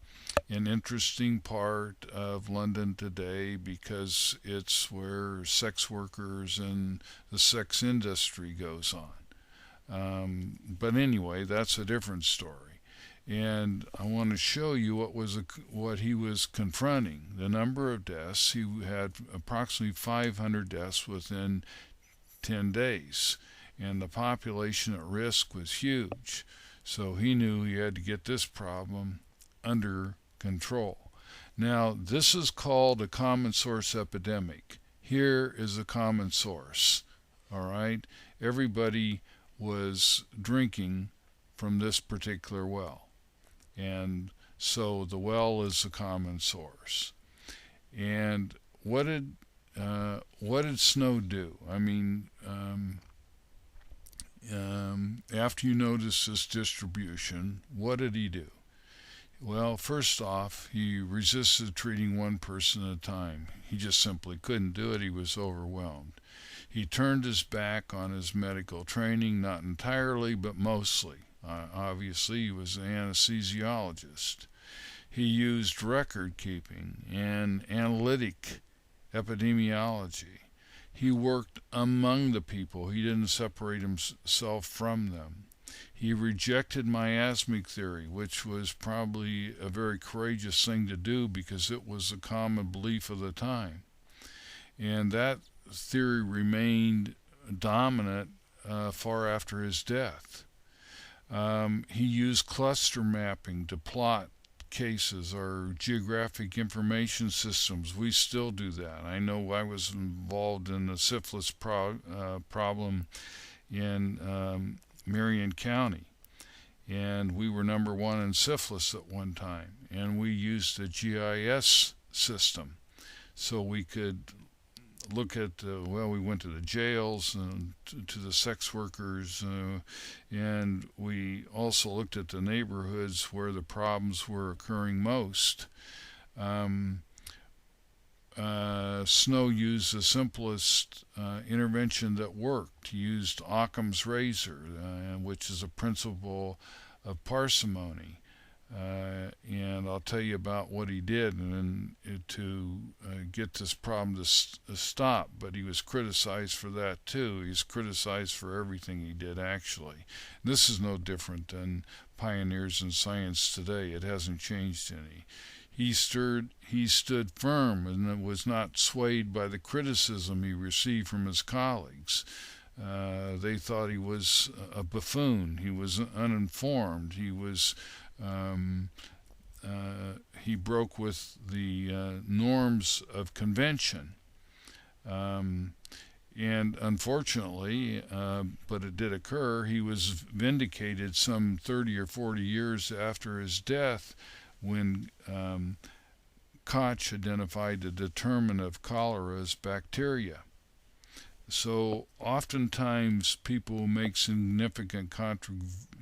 A: interesting part of London today because it's where sex workers and the sex industry goes on. But anyway, that's a different story. And I want to show you what he was confronting. The number of deaths. He had approximately 500 deaths within 10 days. And the population at risk was huge. So he knew he had to get this problem under control. Now, this is called a common source epidemic. Here is a common source. All right? Everybody was drinking from this particular well. And so the well is a common source. And what did Snow do? I mean, after you notice this distribution, what did he do? Well, first off, he resisted treating one person at a time. He just simply couldn't do it. He was overwhelmed. He turned his back on his medical training, not entirely, but mostly. Obviously, he was an anesthesiologist. He used record keeping and analytic epidemiology. He worked among the people. He didn't separate himself from them. He rejected miasmic theory, which was probably a very courageous thing to do because it was a common belief of the time. And that theory remained dominant far after his death. He used cluster mapping to plot cases or geographic information systems. We still do that. I know I was involved in the syphilis problem in Marion County, and we were number one in syphilis at one time, and we used a GIS system so we could look at, we went to the jails and to the sex workers, and we also looked at the neighborhoods where the problems were occurring most. Snow used the simplest intervention that worked. He used Occam's razor, which is a principle of parsimony. And I'll tell you about what he did to get this problem to stop. But he was criticized for that too. He's criticized for everything he did, actually. This is no different than pioneers in science today. It hasn't changed any. He stood firm and was not swayed by the criticism he received from his colleagues. They thought he was a buffoon. He was uninformed. He broke with the norms of convention. And unfortunately, but it did occur, he was vindicated some 30 or 40 years after his death when Koch identified the determinant of cholera as bacteria. So oftentimes people who make significant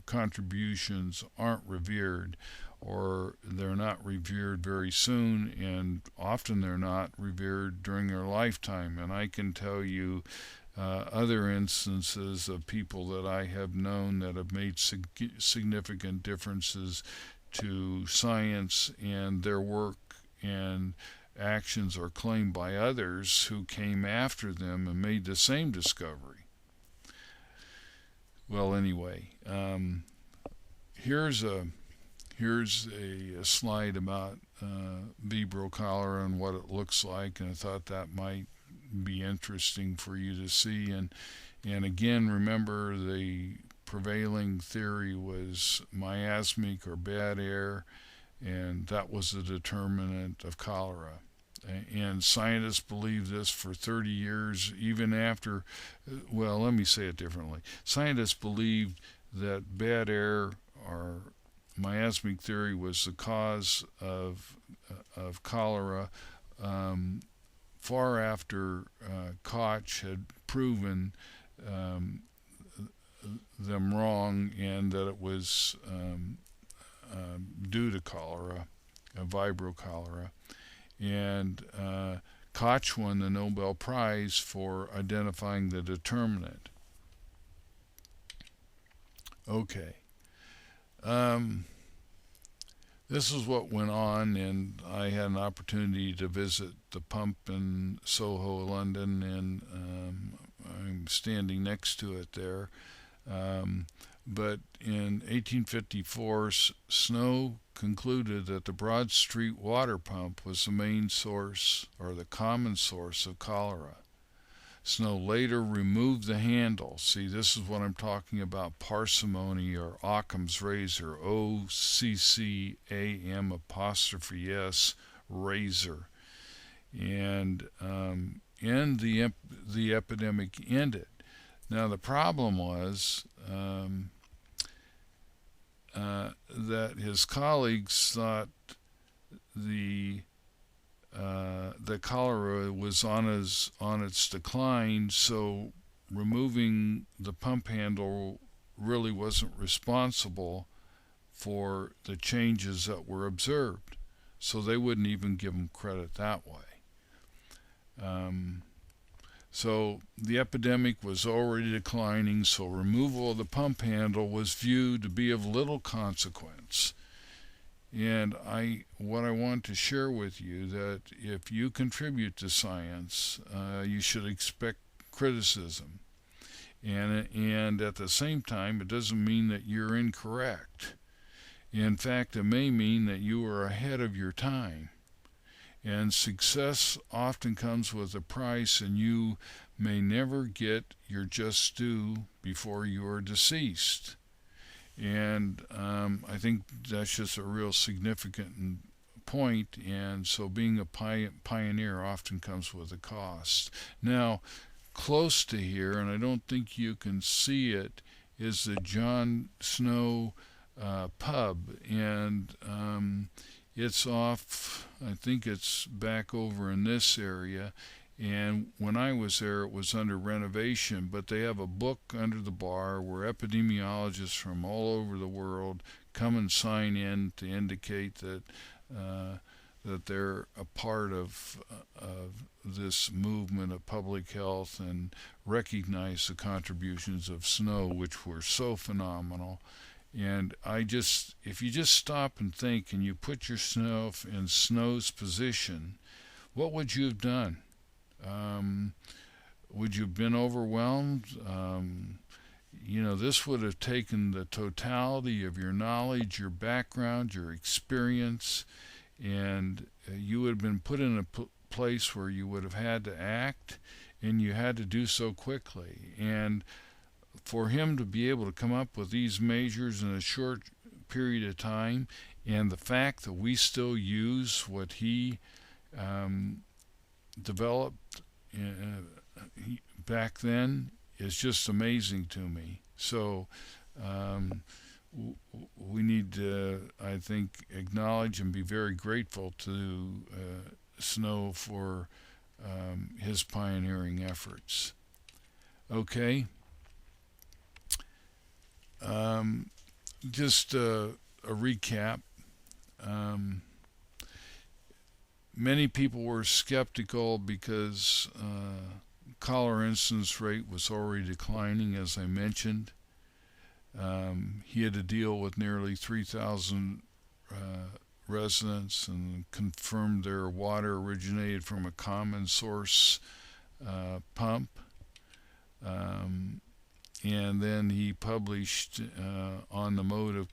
A: contributions aren't revered, or they're not revered very soon, and often they're not revered during their lifetime. And I can tell you other instances of people that I have known that have made significant differences to science, and their work and actions are claimed by others who came after them and made the same discovery. Well, anyway, here's a slide about vibrio cholera and what it looks like, and I thought that might be interesting for you to see. And again, remember the prevailing theory was miasmic or bad air, and that was the determinant of cholera. And scientists believed this for 30 years, even after, well, let me say it differently. Scientists believed that bad air or miasmic theory was the cause of cholera far after Koch had proven them wrong, and that it was due to cholera, vibrio cholera. And Koch won the Nobel Prize for identifying the determinant. Okay. This is what went on, and I had an opportunity to visit the pump in Soho, London, and I'm standing next to it there. But in 1854, Snow concluded that the Broad Street water pump was the main source, or the common source, of cholera. Snow later removed the handle. See, this is what I'm talking about, parsimony, or Occam's razor, OCCAM''S, razor. And the epidemic ended. Now the problem was that his colleagues thought the the cholera was on its decline, so removing the pump handle really wasn't responsible for the changes that were observed. So they wouldn't even give him credit that way. Um, so the epidemic was already declining, so removal of the pump handle was viewed to be of little consequence. And what I want to share with you that if you contribute to science, you should expect criticism. And at the same time, it doesn't mean that you're incorrect. In fact, it may mean that you are ahead of your time. And success often comes with a price, and you may never get your just due before you are deceased. And I think that's just a real significant point. And so being a pioneer often comes with a cost. Now, close to here, and I don't think you can see it, is the John Snow pub. And it's off, I think it's back over in this area. And when I was there, it was under renovation, but they have a book under the bar where epidemiologists from all over the world come and sign in to indicate that they're a part of this movement of public health and recognize the contributions of Snow, which were so phenomenal. And if you just stop and think and you put yourself in Snow's position, what would you have done? Would you have been overwhelmed? This would have taken the totality of your knowledge, your background, your experience, and you would have been put in a place where you would have had to act, and you had to do so quickly. And for him to be able to come up with these measures in a short period of time, and the fact that we still use what he developed back then is just amazing to me. So we need to, I think, acknowledge and be very grateful to Snow for his pioneering efforts. Okay. Just a recap. Many people were skeptical because cholera incidence rate was already declining, as I mentioned. He had to deal with nearly 3,000 residents and confirmed their water originated from a common source pump. And then he published on the mode of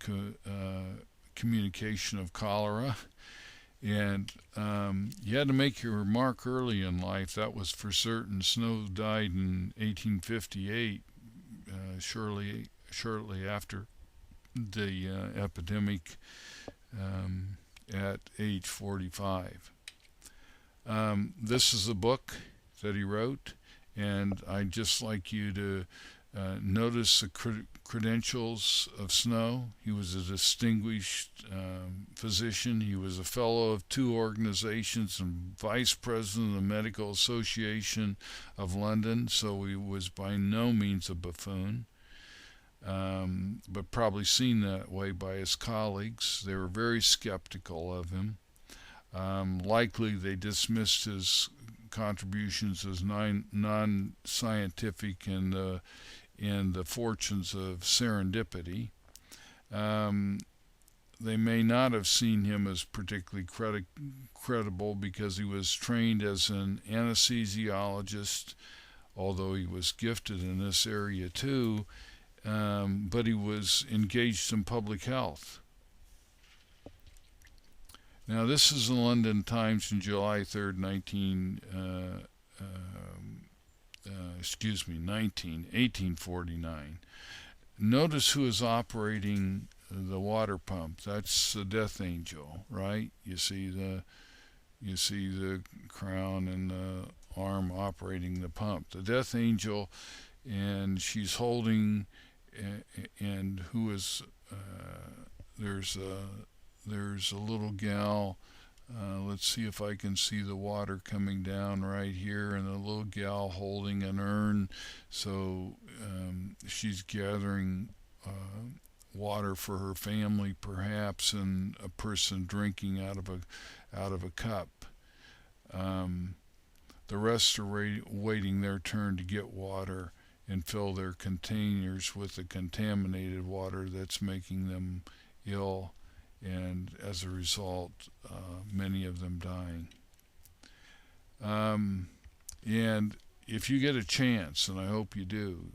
A: communication of cholera. And you had to make your mark early in life, that was for certain. Snow died in 1858, shortly after the epidemic, at age 45. This is a book that he wrote, and I'd just like you to notice the credentials of Snow. He was a distinguished physician. He was a fellow of 2 organizations and vice president of the Medical Association of London, so he was by no means a buffoon, but probably seen that way by his colleagues. They were very skeptical of him. Likely they dismissed his contributions as non-scientific and the fortunes of serendipity. They may not have seen him as particularly credible because he was trained as an anesthesiologist, although he was gifted in this area too, but he was engaged in public health. Now, this is the London Times in July 3rd, 1849. Notice who is operating the water pump. That's the Death Angel, right? You see the crown and the arm operating the pump. The Death Angel and she's holding, and who is there's a there's a little gal. Let's see if I can see the water coming down right here, and a little gal holding an urn. So she's gathering water for her family, perhaps, and a person drinking out of a cup. Um, the rest are waiting their turn to get water and fill their containers with the contaminated water that's making them ill, and as a result, many of them dying. And if you get a chance, and I hope you do,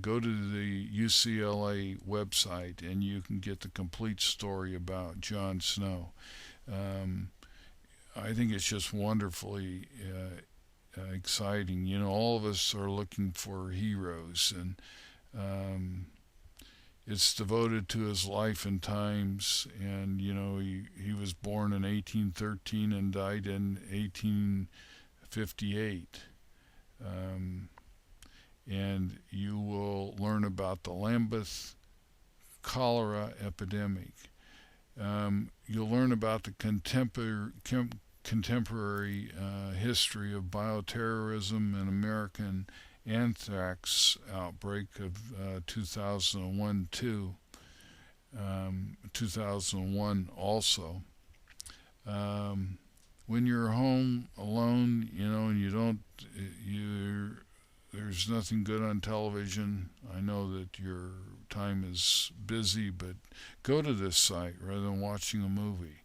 A: go to the UCLA website and you can get the complete story about Jon Snow. Um, I think it's just wonderfully exciting. You know, all of us are looking for heroes, and um, it's devoted to his life and times. And you know, he was born in 1813 and died in 1858. Um, and you will learn about the Lambeth cholera epidemic. You'll learn about the contemporary history of bioterrorism and American anthrax outbreak of 2001 2001 also. Um, when you're home alone, you know, and you don't, you there's nothing good on television. I know that your time is busy, but go to this site rather than watching a movie.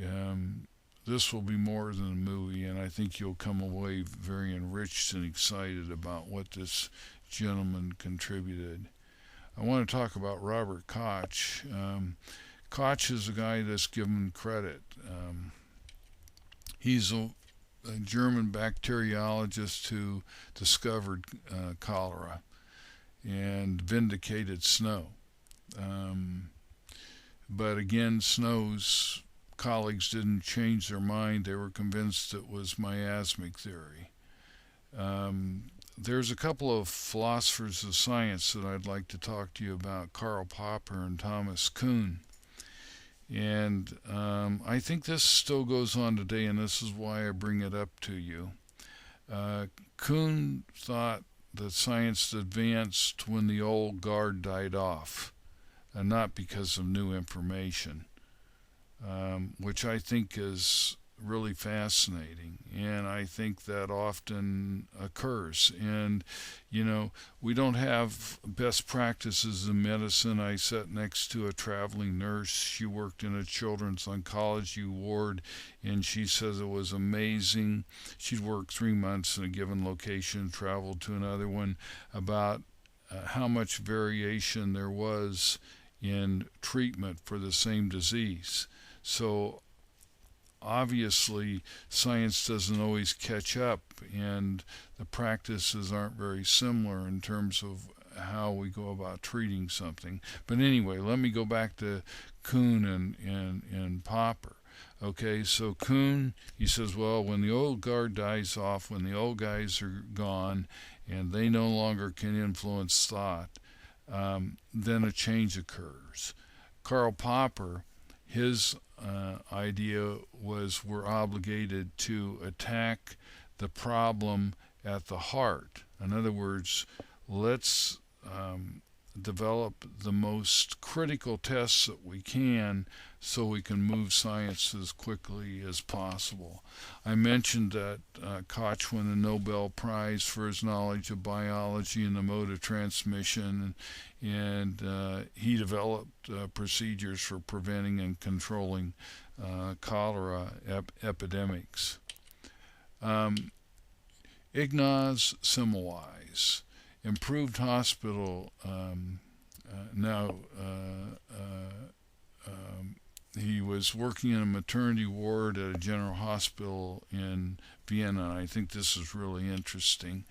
A: Um, this will be more than a movie, and I think you'll come away very enriched and excited about what this gentleman contributed. I want to talk about Robert Koch. Koch is a guy that's given credit. He's a German bacteriologist who discovered cholera and vindicated Snow. Um, but again, Snow's colleagues didn't change their mind. They were convinced it was miasmic theory. There's a couple of philosophers of science that I'd like to talk to you about, Karl Popper and Thomas Kuhn. And I think this still goes on today, and this is why I bring it up to you. Kuhn thought that science advanced when the old guard died off, and not because of new information, which I think is really fascinating, and I think that often occurs. And you know, we don't have best practices in medicine. I sat next to a traveling nurse. She worked in a children's oncology ward, and she says it was amazing. She'd worked 3 months in a given location, traveled to another one, about how much variation there was in treatment for the same disease. So obviously science doesn't always catch up, and the practices aren't very similar in terms of how we go about treating something. But anyway, let me go back to Kuhn and Popper. Okay, so Kuhn, he says, well, when the old guard dies off, when the old guys are gone and they no longer can influence thought, then a change occurs. Karl Popper, his idea was we're obligated to attack the problem at the heart. In other words, let's develop the most critical tests that we can so we can move science as quickly as possible. I mentioned that Koch won the Nobel Prize for his knowledge of biology and the mode of transmission, and he developed procedures for preventing and controlling cholera epidemics. Ignaz Semmelweis improved hospital. Now he was working in a maternity ward at a general hospital in Vienna. I think this is really interesting.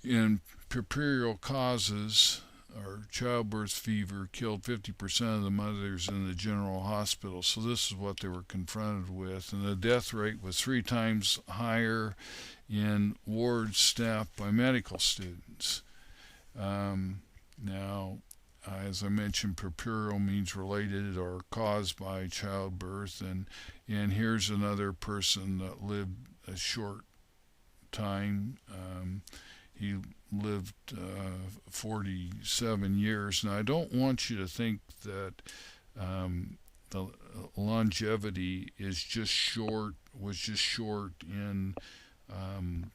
A: In puerperal causes, or childbirth fever, killed 50% of the mothers in the general hospital. So this is what they were confronted with. And the death rate was 3 times higher in wards staffed by medical students. Now, as I mentioned, puerperal means related or caused by childbirth, and here's another person that lived a short time. He lived 47 years. Now, I don't want you to think that the longevity is just short, was just short in um,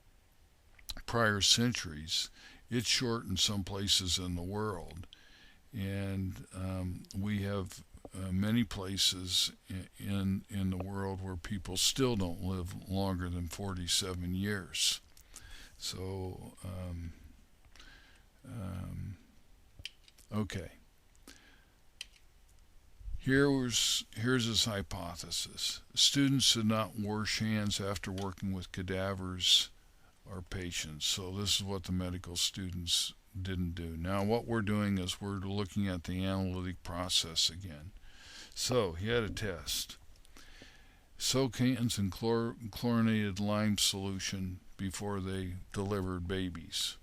A: prior centuries. It's short in some places in the world, and we have many places in the world where people still don't live longer than 47 years. So, um, okay. Here's his hypothesis. Students should not wash hands after working with cadavers or patients. So this is what the medical students didn't do. Now what we're doing is we're looking at the analytic process again. So he had a test. Soak hands in chlorinated lime solution before they delivered babies.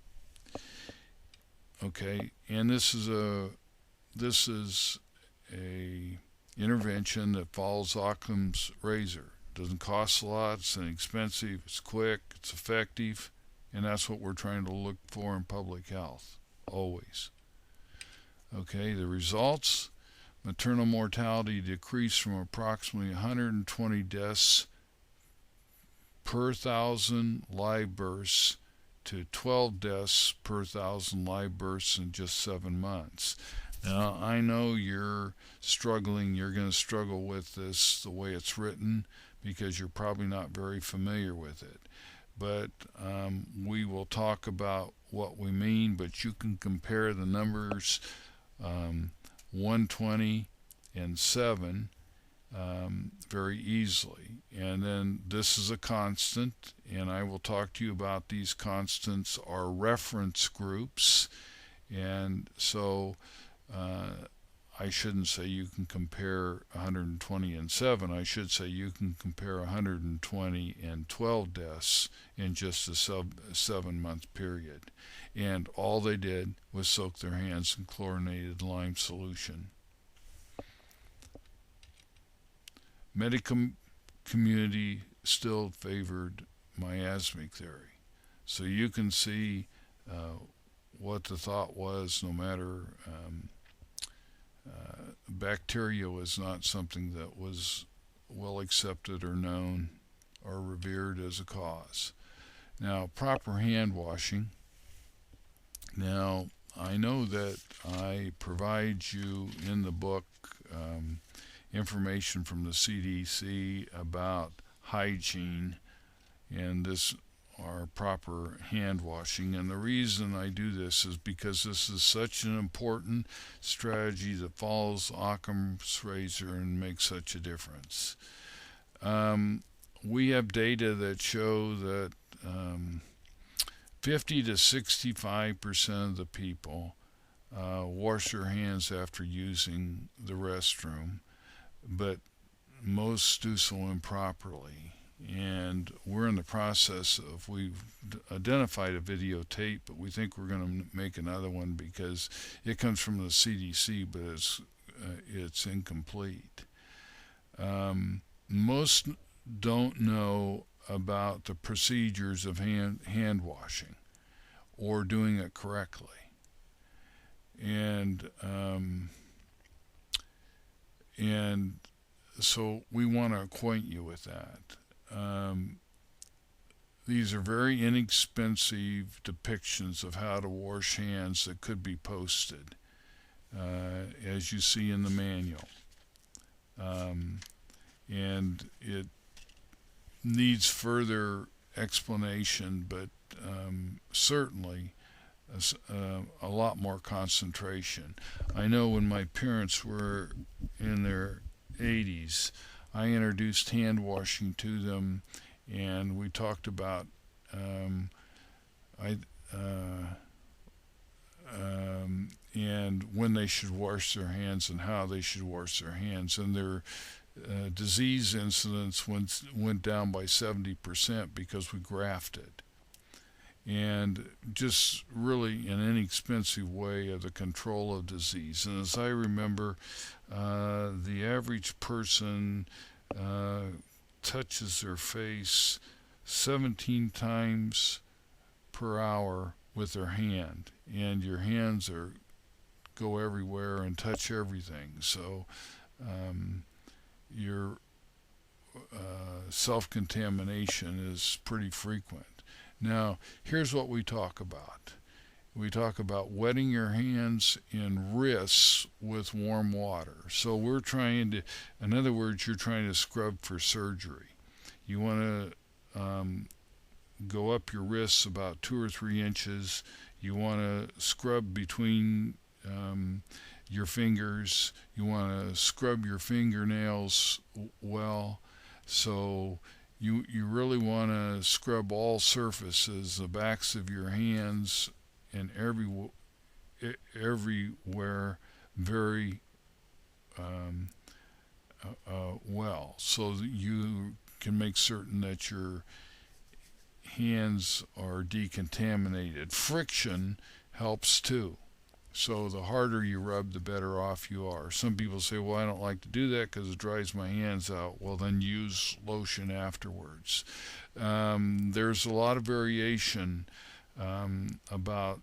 A: Okay, and this is a intervention that follows Occam's razor. It doesn't cost a lot, it's inexpensive, it's quick, it's effective, and that's what we're trying to look for in public health, always. Okay, the results: maternal mortality decreased from approximately 120 deaths per thousand live births to 12 deaths per thousand live births in just 7 months. Now, I know you're struggling, you're going to struggle with this the way it's written because you're probably not very familiar with it. But we will talk about what we mean, but you can compare the numbers 120 and 7 very easily. And then this is a constant, and I will talk to you about these constants are reference groups. And so I shouldn't say you can compare 120 and 7. I should say you can compare 120 and 12 deaths in just a 7-month period. And all they did was soak their hands in chlorinated lime solution. Medical community still favored miasmic theory. So you can see what the thought was, no matter bacteria was not something that was well accepted or known or revered as a cause. Now, proper hand washing. Now, I know that I provide you in the book information from the CDC about hygiene and this our proper hand washing. And the reason I do this is because this is such an important strategy that follows Occam's razor and makes such a difference. We have data that show that 50 to 65% of the people wash their hands after using the restroom, but most do so improperly. And we're in the process of, we've identified a videotape, but we think we're going to make another one because it comes from the CDC, but it's incomplete. Most don't know about the procedures of hand washing or doing it correctly. And so we want to acquaint you with that. These are very inexpensive depictions of how to wash hands that could be posted, as you see in the manual. And it needs further explanation, but certainly a lot more concentration. I know when my parents were in their 80s, I introduced hand washing to them, and we talked about and when they should wash their hands and how they should wash their hands, and their disease incidence went down by 70% because we grafted. and just really an inexpensive way of the control of disease. And as I remember, the average person uh, touches their face 17 times per hour with their hand, and your hands are go everywhere and touch everything. So your self-contamination is pretty frequent. Now, here's what we talk about. We talk about wetting your hands and wrists with warm water. So we're trying to, in other words, you're trying to scrub for surgery. You want to go up your wrists about 2 or 3 inches. You want to scrub between your fingers. You want to scrub your fingernails well. So you really want to scrub all surfaces, the backs of your hands, and everywhere very um, well, so that you can make certain that your hands are decontaminated. Friction helps too. So the harder you rub, the better off you are. Some people say, well, I don't like to do that because it dries my hands out. Well, then use lotion afterwards. There's a lot of variation about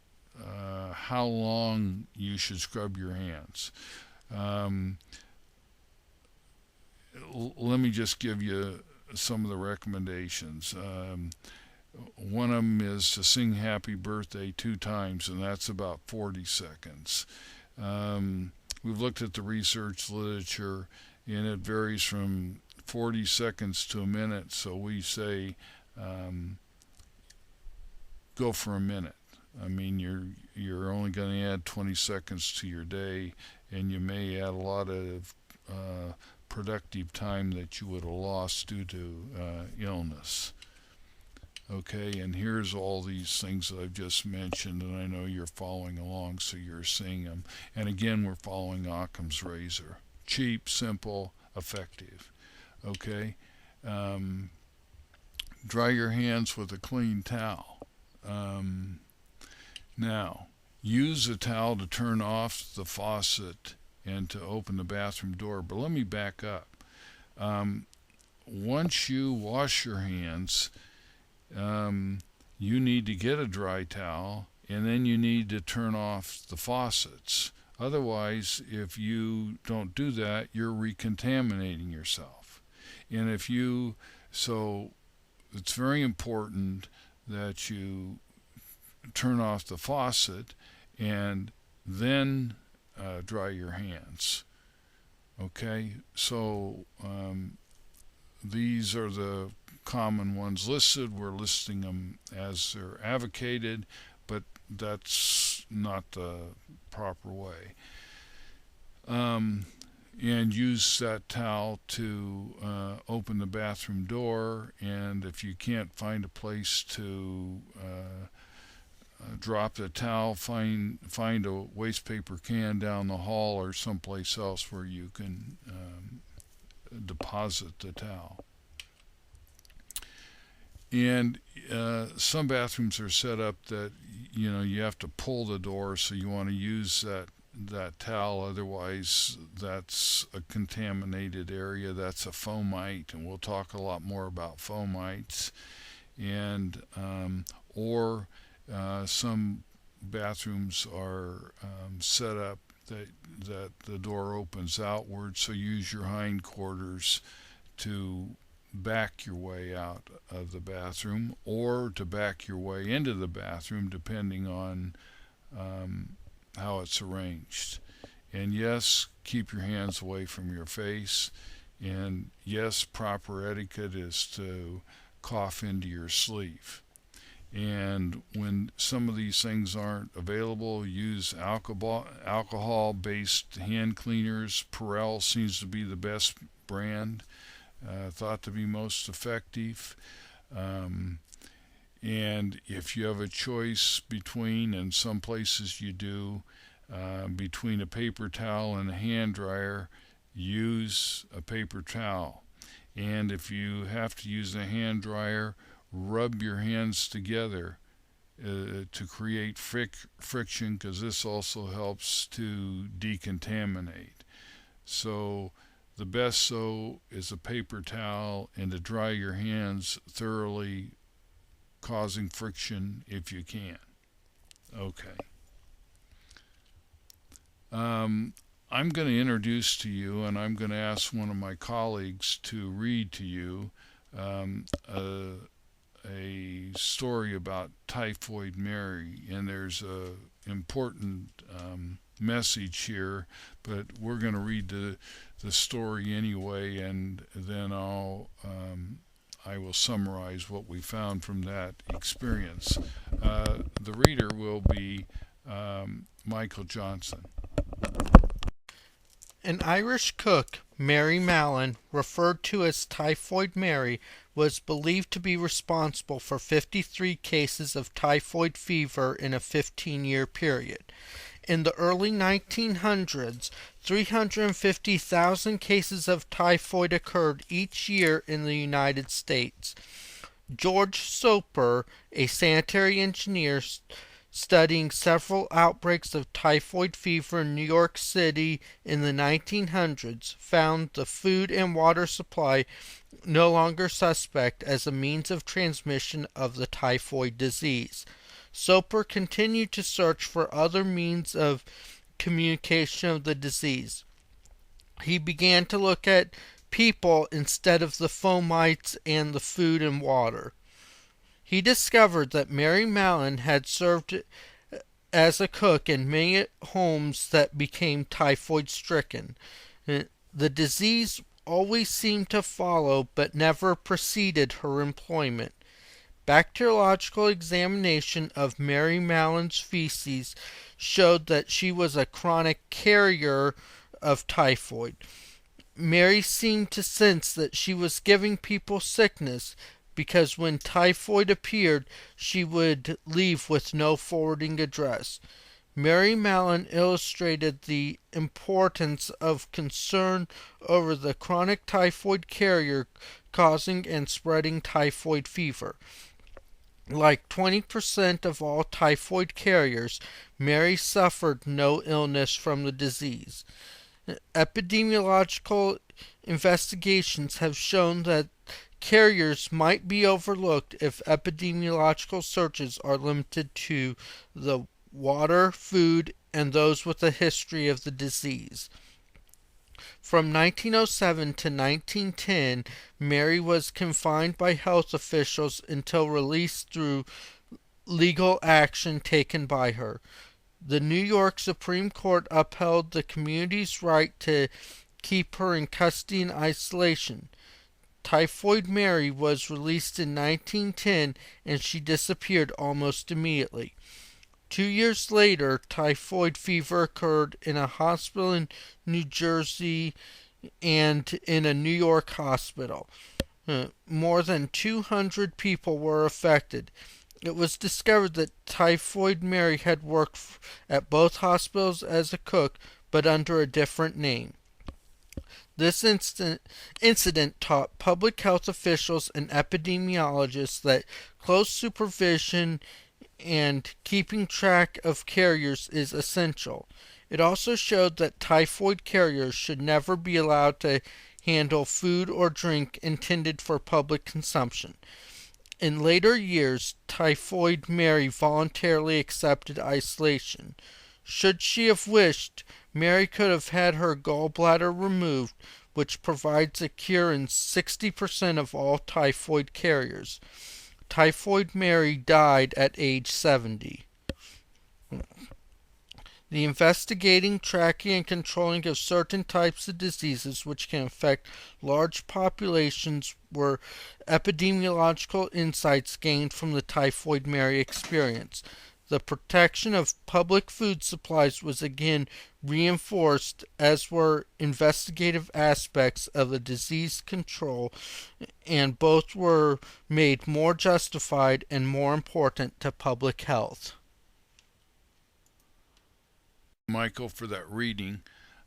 A: how long you should scrub your hands. Um, Let me just give you some of the recommendations. One of them is to sing happy birthday 2 times, and that's about 40 seconds. We've looked at the research literature, and it varies from 40 seconds to a minute, so we say go for a minute. I mean, you're only going to add 20 seconds to your day, and you may add a lot of productive time that you would have lost due to illness. Okay, and here's all these things that I've just mentioned, and I know you're following along, so you're seeing them. And again, we're following Occam's razor. Cheap, simple, effective. Okay, um, dry your hands with a clean towel. Now, use a towel to turn off the faucet and to open the bathroom door. But let me back up. Once you wash your hands, you need to get a dry towel, and then you need to turn off the faucets. Otherwise, if you don't do that, you're recontaminating yourself. And so it's very important that you turn off the faucet and then dry your hands. Okay, so these are the common ones listed. We're listing them as they're advocated, but that's not the proper way. And use that towel to open the bathroom door, and if you can't find a place to drop the towel, find a waste paper can down the hall or someplace else where you can deposit the towel. And some bathrooms are set up that you have to pull the door, so you want to use that towel. Otherwise, that's a contaminated area. That's a fomite, and we'll talk a lot more about fomites. And or some bathrooms are set up that the door opens outward, so use your hindquarters to back your way out of the bathroom, or to back your way into the bathroom, depending on how it's arranged. And yes, keep your hands away from your face. And yes, proper etiquette is to cough into your sleeve. And when some of these things aren't available, use alcohol-based hand cleaners. Perel seems to be the best brand, thought to be most effective. And if you have a choice between, and some places you do, between a paper towel and a hand dryer, use a paper towel. And if you have to use a hand dryer, rub your hands together to create friction, because this also helps to decontaminate. So the best soap is a paper towel and to dry your hands thoroughly, causing friction if you can. Okay. I'm going to introduce to you, and I'm going to ask one of my colleagues to read to you um, a story about Typhoid Mary, and there's a important message here, but we're going to read the story anyway, and then I will summarize what we found from that experience. The reader will be Michael Johnson.
B: An Irish cook, Mary Mallon, referred to as Typhoid Mary, was believed to be responsible for 53 cases of typhoid fever in a 15-year period. In the early 1900s, 350,000 cases of typhoid occurred each year in the United States. George Soper, a sanitary engineer studying several outbreaks of typhoid fever in New York City in the 1900s, found the food and water supply no longer suspect as a means of transmission of the typhoid disease. Soper continued to search for other means of communication of the disease. He began to look at people instead of the fomites and the food and water. He discovered that Mary Mallon had served as a cook in many homes that became typhoid stricken. The disease always seemed to follow but never preceded her employment. Bacteriological examination of Mary Mallon's feces showed that she was a chronic carrier of typhoid. Mary seemed to sense that she was giving people sickness because when typhoid appeared, she would leave with no forwarding address. Mary Mallon illustrated the importance of concern over the chronic typhoid carrier causing and spreading typhoid fever. Like 20% of all typhoid carriers, Mary suffered no illness from the disease. Epidemiological investigations have shown that carriers might be overlooked if epidemiological searches are limited to the water, food, and those with a history of the disease. From 1907 to 1910, Mary was confined by health officials until released through legal action taken by her. The New York Supreme Court upheld the community's right to keep her in custody and isolation. Typhoid Mary was released in 1910 and she disappeared almost immediately. 2 years later, typhoid fever occurred in a hospital in New Jersey and in a New York hospital. More than 200 people were affected. It was discovered that Typhoid Mary had worked at both hospitals as a cook, but under a different name. This incident taught public health officials and epidemiologists that close supervision and keeping track of carriers is essential. It also showed that typhoid carriers should never be allowed to handle food or drink intended for public consumption. In later years, Typhoid Mary voluntarily accepted isolation. Should she have wished, Mary could have had her gallbladder removed, which provides a cure in 60% of all typhoid carriers. Typhoid Mary died at age 70. The investigating, tracking, and controlling of certain types of diseases which can affect large populations were epidemiological insights gained from the Typhoid Mary experience. The protection of public food supplies was again reinforced, as were investigative aspects of the disease control, and both were made more justified and more important to public health.
A: Michael, for that reading.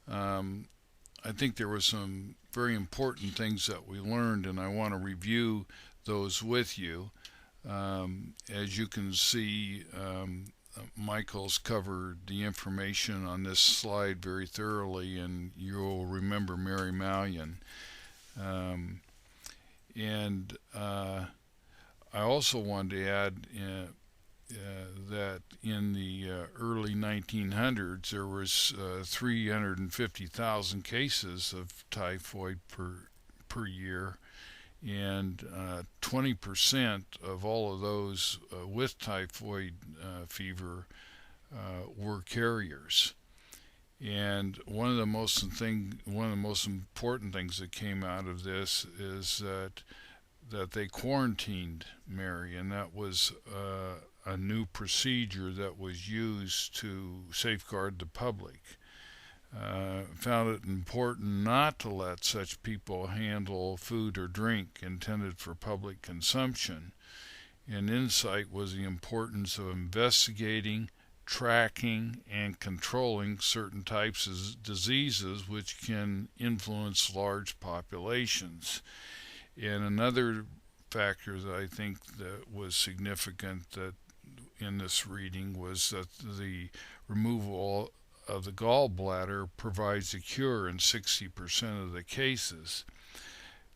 A: I think there were some very important things that we learned, and I want to review those with you. As you can see, Michael's covered the information on this slide very thoroughly, and you'll remember Mary Mallon. Um, and I also wanted to add that in the early 1900s there was 350,000 cases of typhoid per year, and 20% of all of those with typhoid fever were carriers. And one of the most important things that came out of this is that they quarantined Mary, and that was a new procedure that was used to safeguard the public. Found it important not to let such people handle food or drink intended for public consumption. An insight was the importance of investigating, tracking, and controlling certain types of diseases which can influence large populations. And another factor that I think that was significant that in this reading was that the removal of the gallbladder provides a cure in 60% of the cases.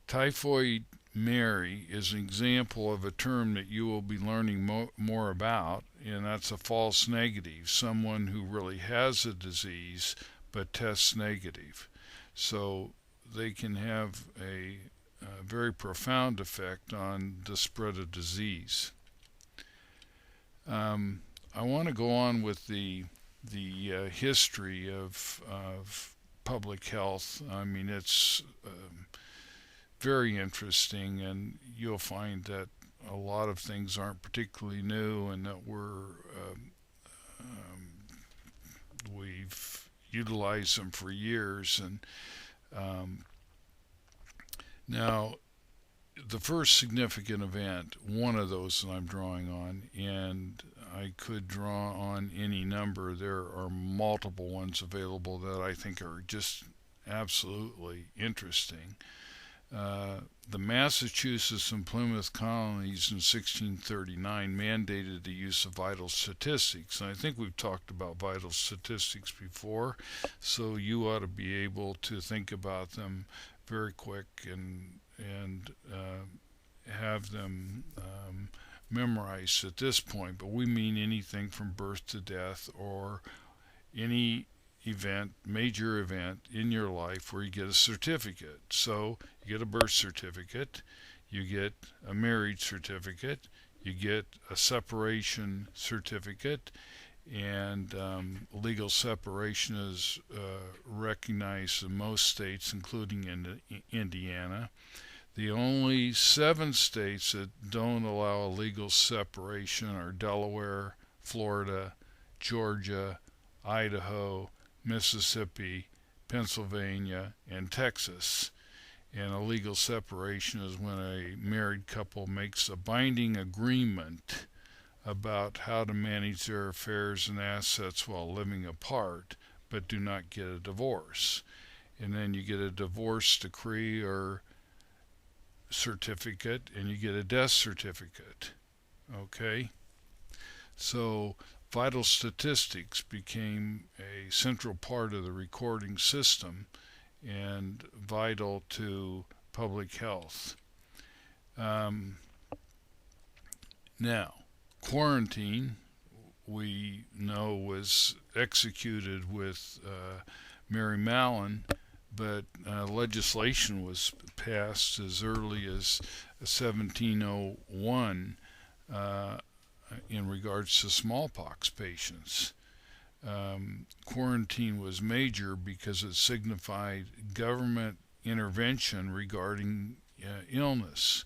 A: Typhoid Mary is an example of a term that you will be learning more about, and that's a false negative, someone who really has a disease but tests negative. So they can have a very profound effect on the spread of disease. I want to go on with the history of public health. I mean, it's very interesting, and you'll find that a lot of things aren't particularly new, and that we've utilized them for years. And um, now, the first significant event, one of those that I'm drawing on, and I could draw on any number. There are multiple ones available that I think are just absolutely interesting. The Massachusetts and Plymouth colonies in 1639 mandated the use of vital statistics. And I think we've talked about vital statistics before, so you ought to be able to think about them very quick and have them memorized at this point. But we mean anything from birth to death, or any event, major event in your life where you get a certificate. So you get a birth certificate, you get a marriage certificate, you get a separation certificate, and legal separation is recognized in most states, including in Indiana. The only 7 states that don't allow a legal separation are Delaware, Florida, Georgia, Idaho, Mississippi, Pennsylvania, and Texas. And a legal separation is when a married couple makes a binding agreement about how to manage their affairs and assets while living apart, but do not get a divorce. And then you get a divorce decree or certificate, and you get a death certificate. Okay? So vital statistics became a central part of the recording system and vital to public health. Now, quarantine, we know, was executed with Mary Mallon, but legislation was passed as early as 1701 in regards to smallpox patients. Quarantine was major because it signified government intervention regarding illness.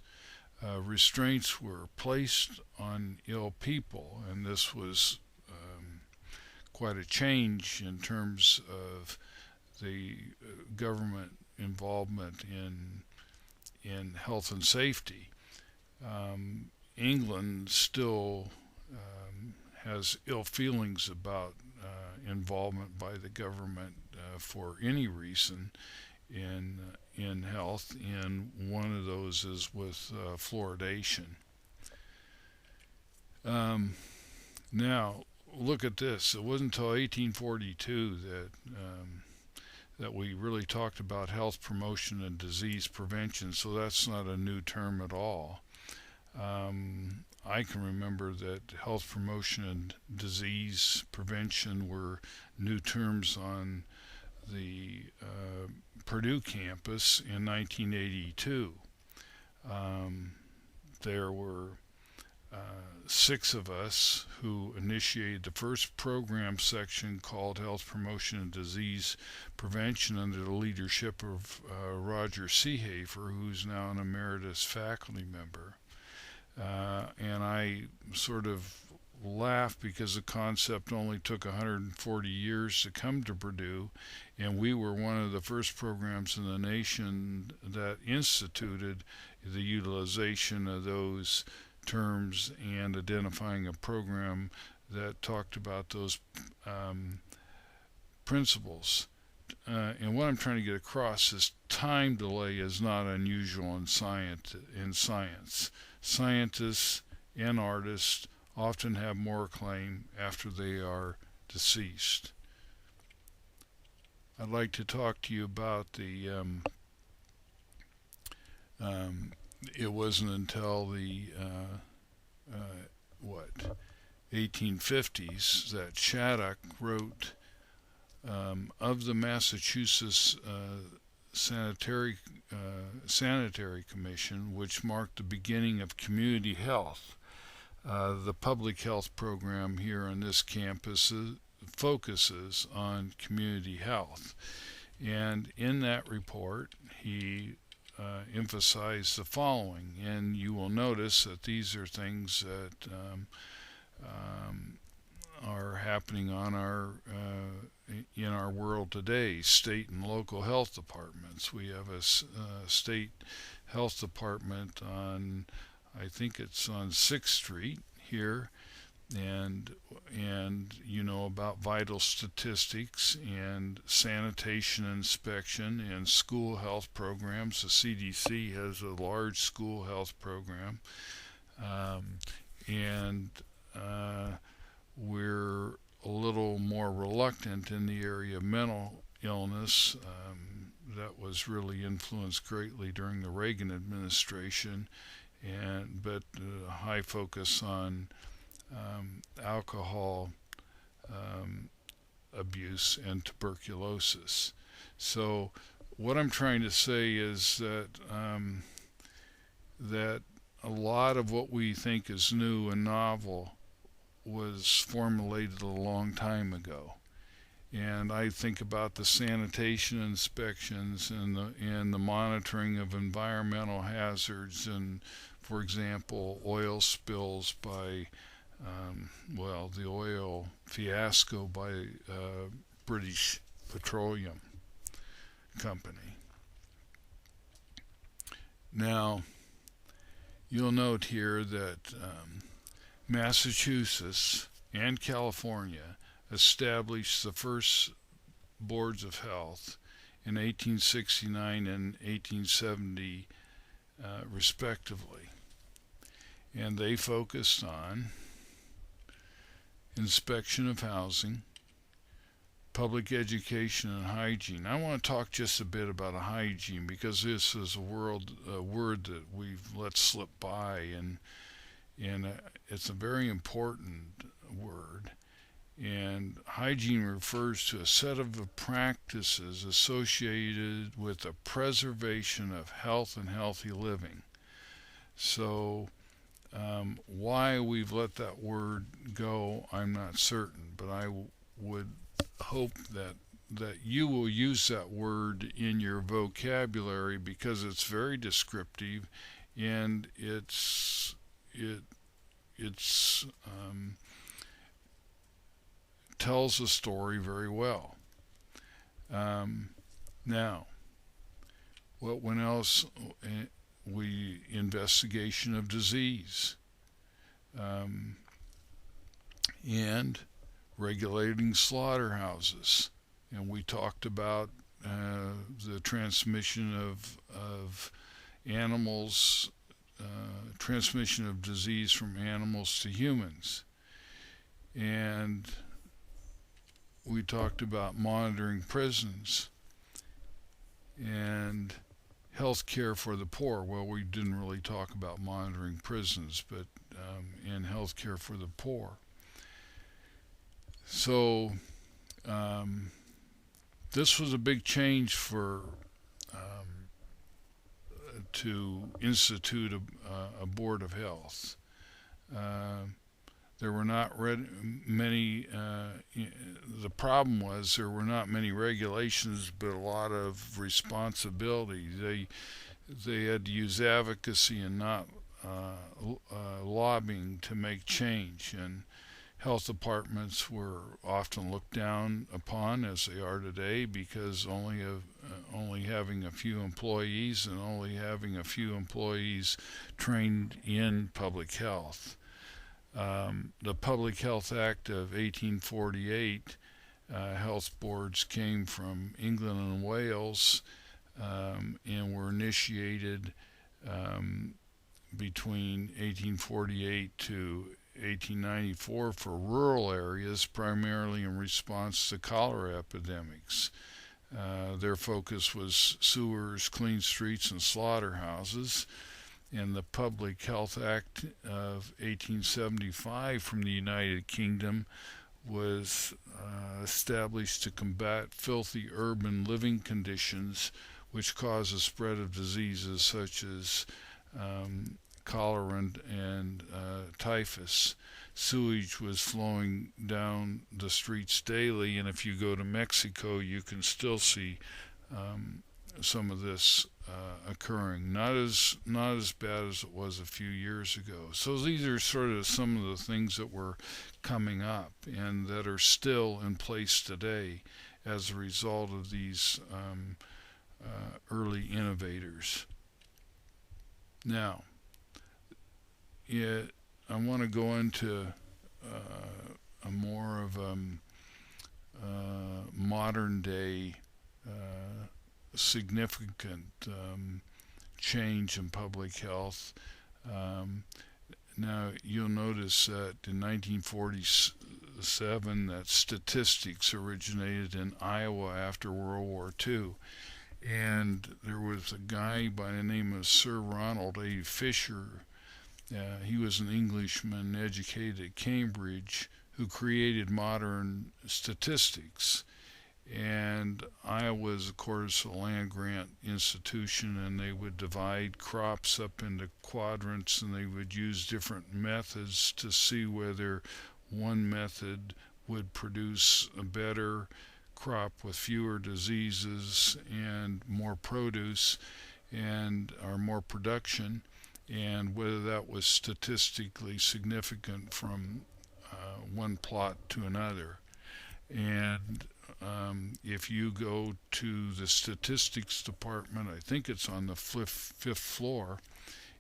A: Restraints were placed on ill people, and this was quite a change in terms of the government involvement in health and safety. England still has ill feelings about involvement by the government for any reason in health, and one of those is with fluoridation. Um, Now, look at this. It wasn't until 1842 that we really talked about health promotion and disease prevention, so that's not a new term at all. I can remember that health promotion and disease prevention were new terms on the Purdue campus in 1982. Um, there were six of us who initiated the first program section called Health Promotion and Disease Prevention under the leadership of Roger Seehafer, who's now an emeritus faculty member. And I sort of laugh because the concept only took 140 years to come to Purdue, and we were one of the first programs in the nation that instituted the utilization of those terms and identifying a program that talked about those um, principles. And what I'm trying to get across is time delay is not unusual in science. Scientists and artists often have more acclaim after they are deceased. I'd like to talk to you about it wasn't until the what 1850s that Shattuck wrote of the Massachusetts Sanitary Sanitary Commission, which marked the beginning of community health. The public health program here on this campus focuses on community health, and in that report, he emphasized the following, and you will notice that these are things that um, are happening on our in our world today. State and local health departments. We have a state health department on, I think it's on 6th Street here, and you know about vital statistics and sanitation inspection and school health programs. The CDC has a large school health program, and we're a little more reluctant in the area of mental illness. That was really influenced greatly during the Reagan administration, and but a high focus on alcohol abuse and tuberculosis. So, what I'm trying to say is that a lot of what we think is new and novel was formulated a long time ago. And I think about the sanitation inspections and the monitoring of environmental hazards, and for example, oil spills by the oil fiasco by British Petroleum Company. Now, you'll note here that Massachusetts and California established the first boards of health in 1869 and 1870, respectively. And they focused on inspection of housing, public education, and hygiene. I want to talk just a bit about hygiene because this is a word that we've let slip by, and it's a very important word. And hygiene refers to a set of practices associated with the preservation of health and healthy living. So, why we've let that word go, I'm not certain, but I would hope that you will use that word in your vocabulary because it's very descriptive, and it's tells a story very well. Now, what else? We investigation of disease, and regulating slaughterhouses, and we talked about the transmission of animals transmission of disease from animals to humans. And we talked about monitoring prisons and health care for the poor. Well, we didn't really talk about monitoring prisons, but in health care for the poor. So um, this was a big change for to institute a board of health. Uh, there were not many. The problem was there were not many regulations, but a lot of responsibility. They had to use advocacy and not lobbying to make change. And health departments were often looked down upon, as they are today, because only having a few employees and only having a few employees trained in public health. The Public Health Act of 1848, health boards came from England and Wales, and were initiated um, between 1848 to 1894 for rural areas, primarily in response to cholera epidemics. Their focus was sewers, clean streets, and slaughterhouses. And the Public Health Act of 1875 from the United Kingdom was established to combat filthy urban living conditions which cause the spread of diseases such as cholera and typhus. Sewage was flowing down the streets daily, and if you go to Mexico, you can still see some of this occurring. Not as bad as it was a few years ago. So these are sort of some of the things that were coming up and that are still in place today as a result of these early innovators. Now, I want to go into a more of modern day significant change in public health. Now you'll notice that in 1947 that statistics originated in Iowa after World War II. And there was a guy by the name of Sir Ronald A. Fisher. He was an Englishman educated at Cambridge who created modern statistics. And Iowa is, of course, a land grant institution, and they would divide crops up into quadrants, and they would use different methods to see whether one method would produce a better crop with fewer diseases and more produce or more production, and whether that was statistically significant from one plot to another. And if you go to the statistics department, I think it's on the fifth floor,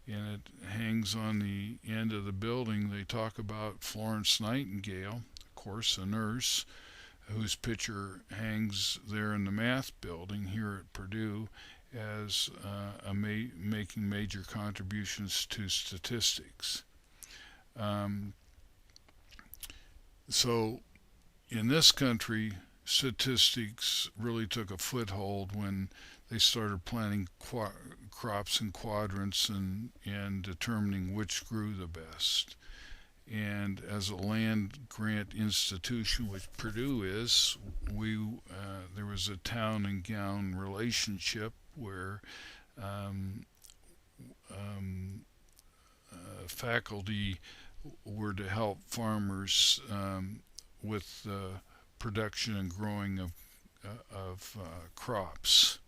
A: and it hangs on the end of the building. They talk about Florence Nightingale, of course, a nurse, whose picture hangs there in the math building here at Purdue as making major contributions to statistics. So in this country, statistics really took a foothold when they started planting crops in quadrants and determining which grew the best. And as a land grant institution, which Purdue is, there was a town and gown relationship where faculty were to help farmers with the production and growing of crops.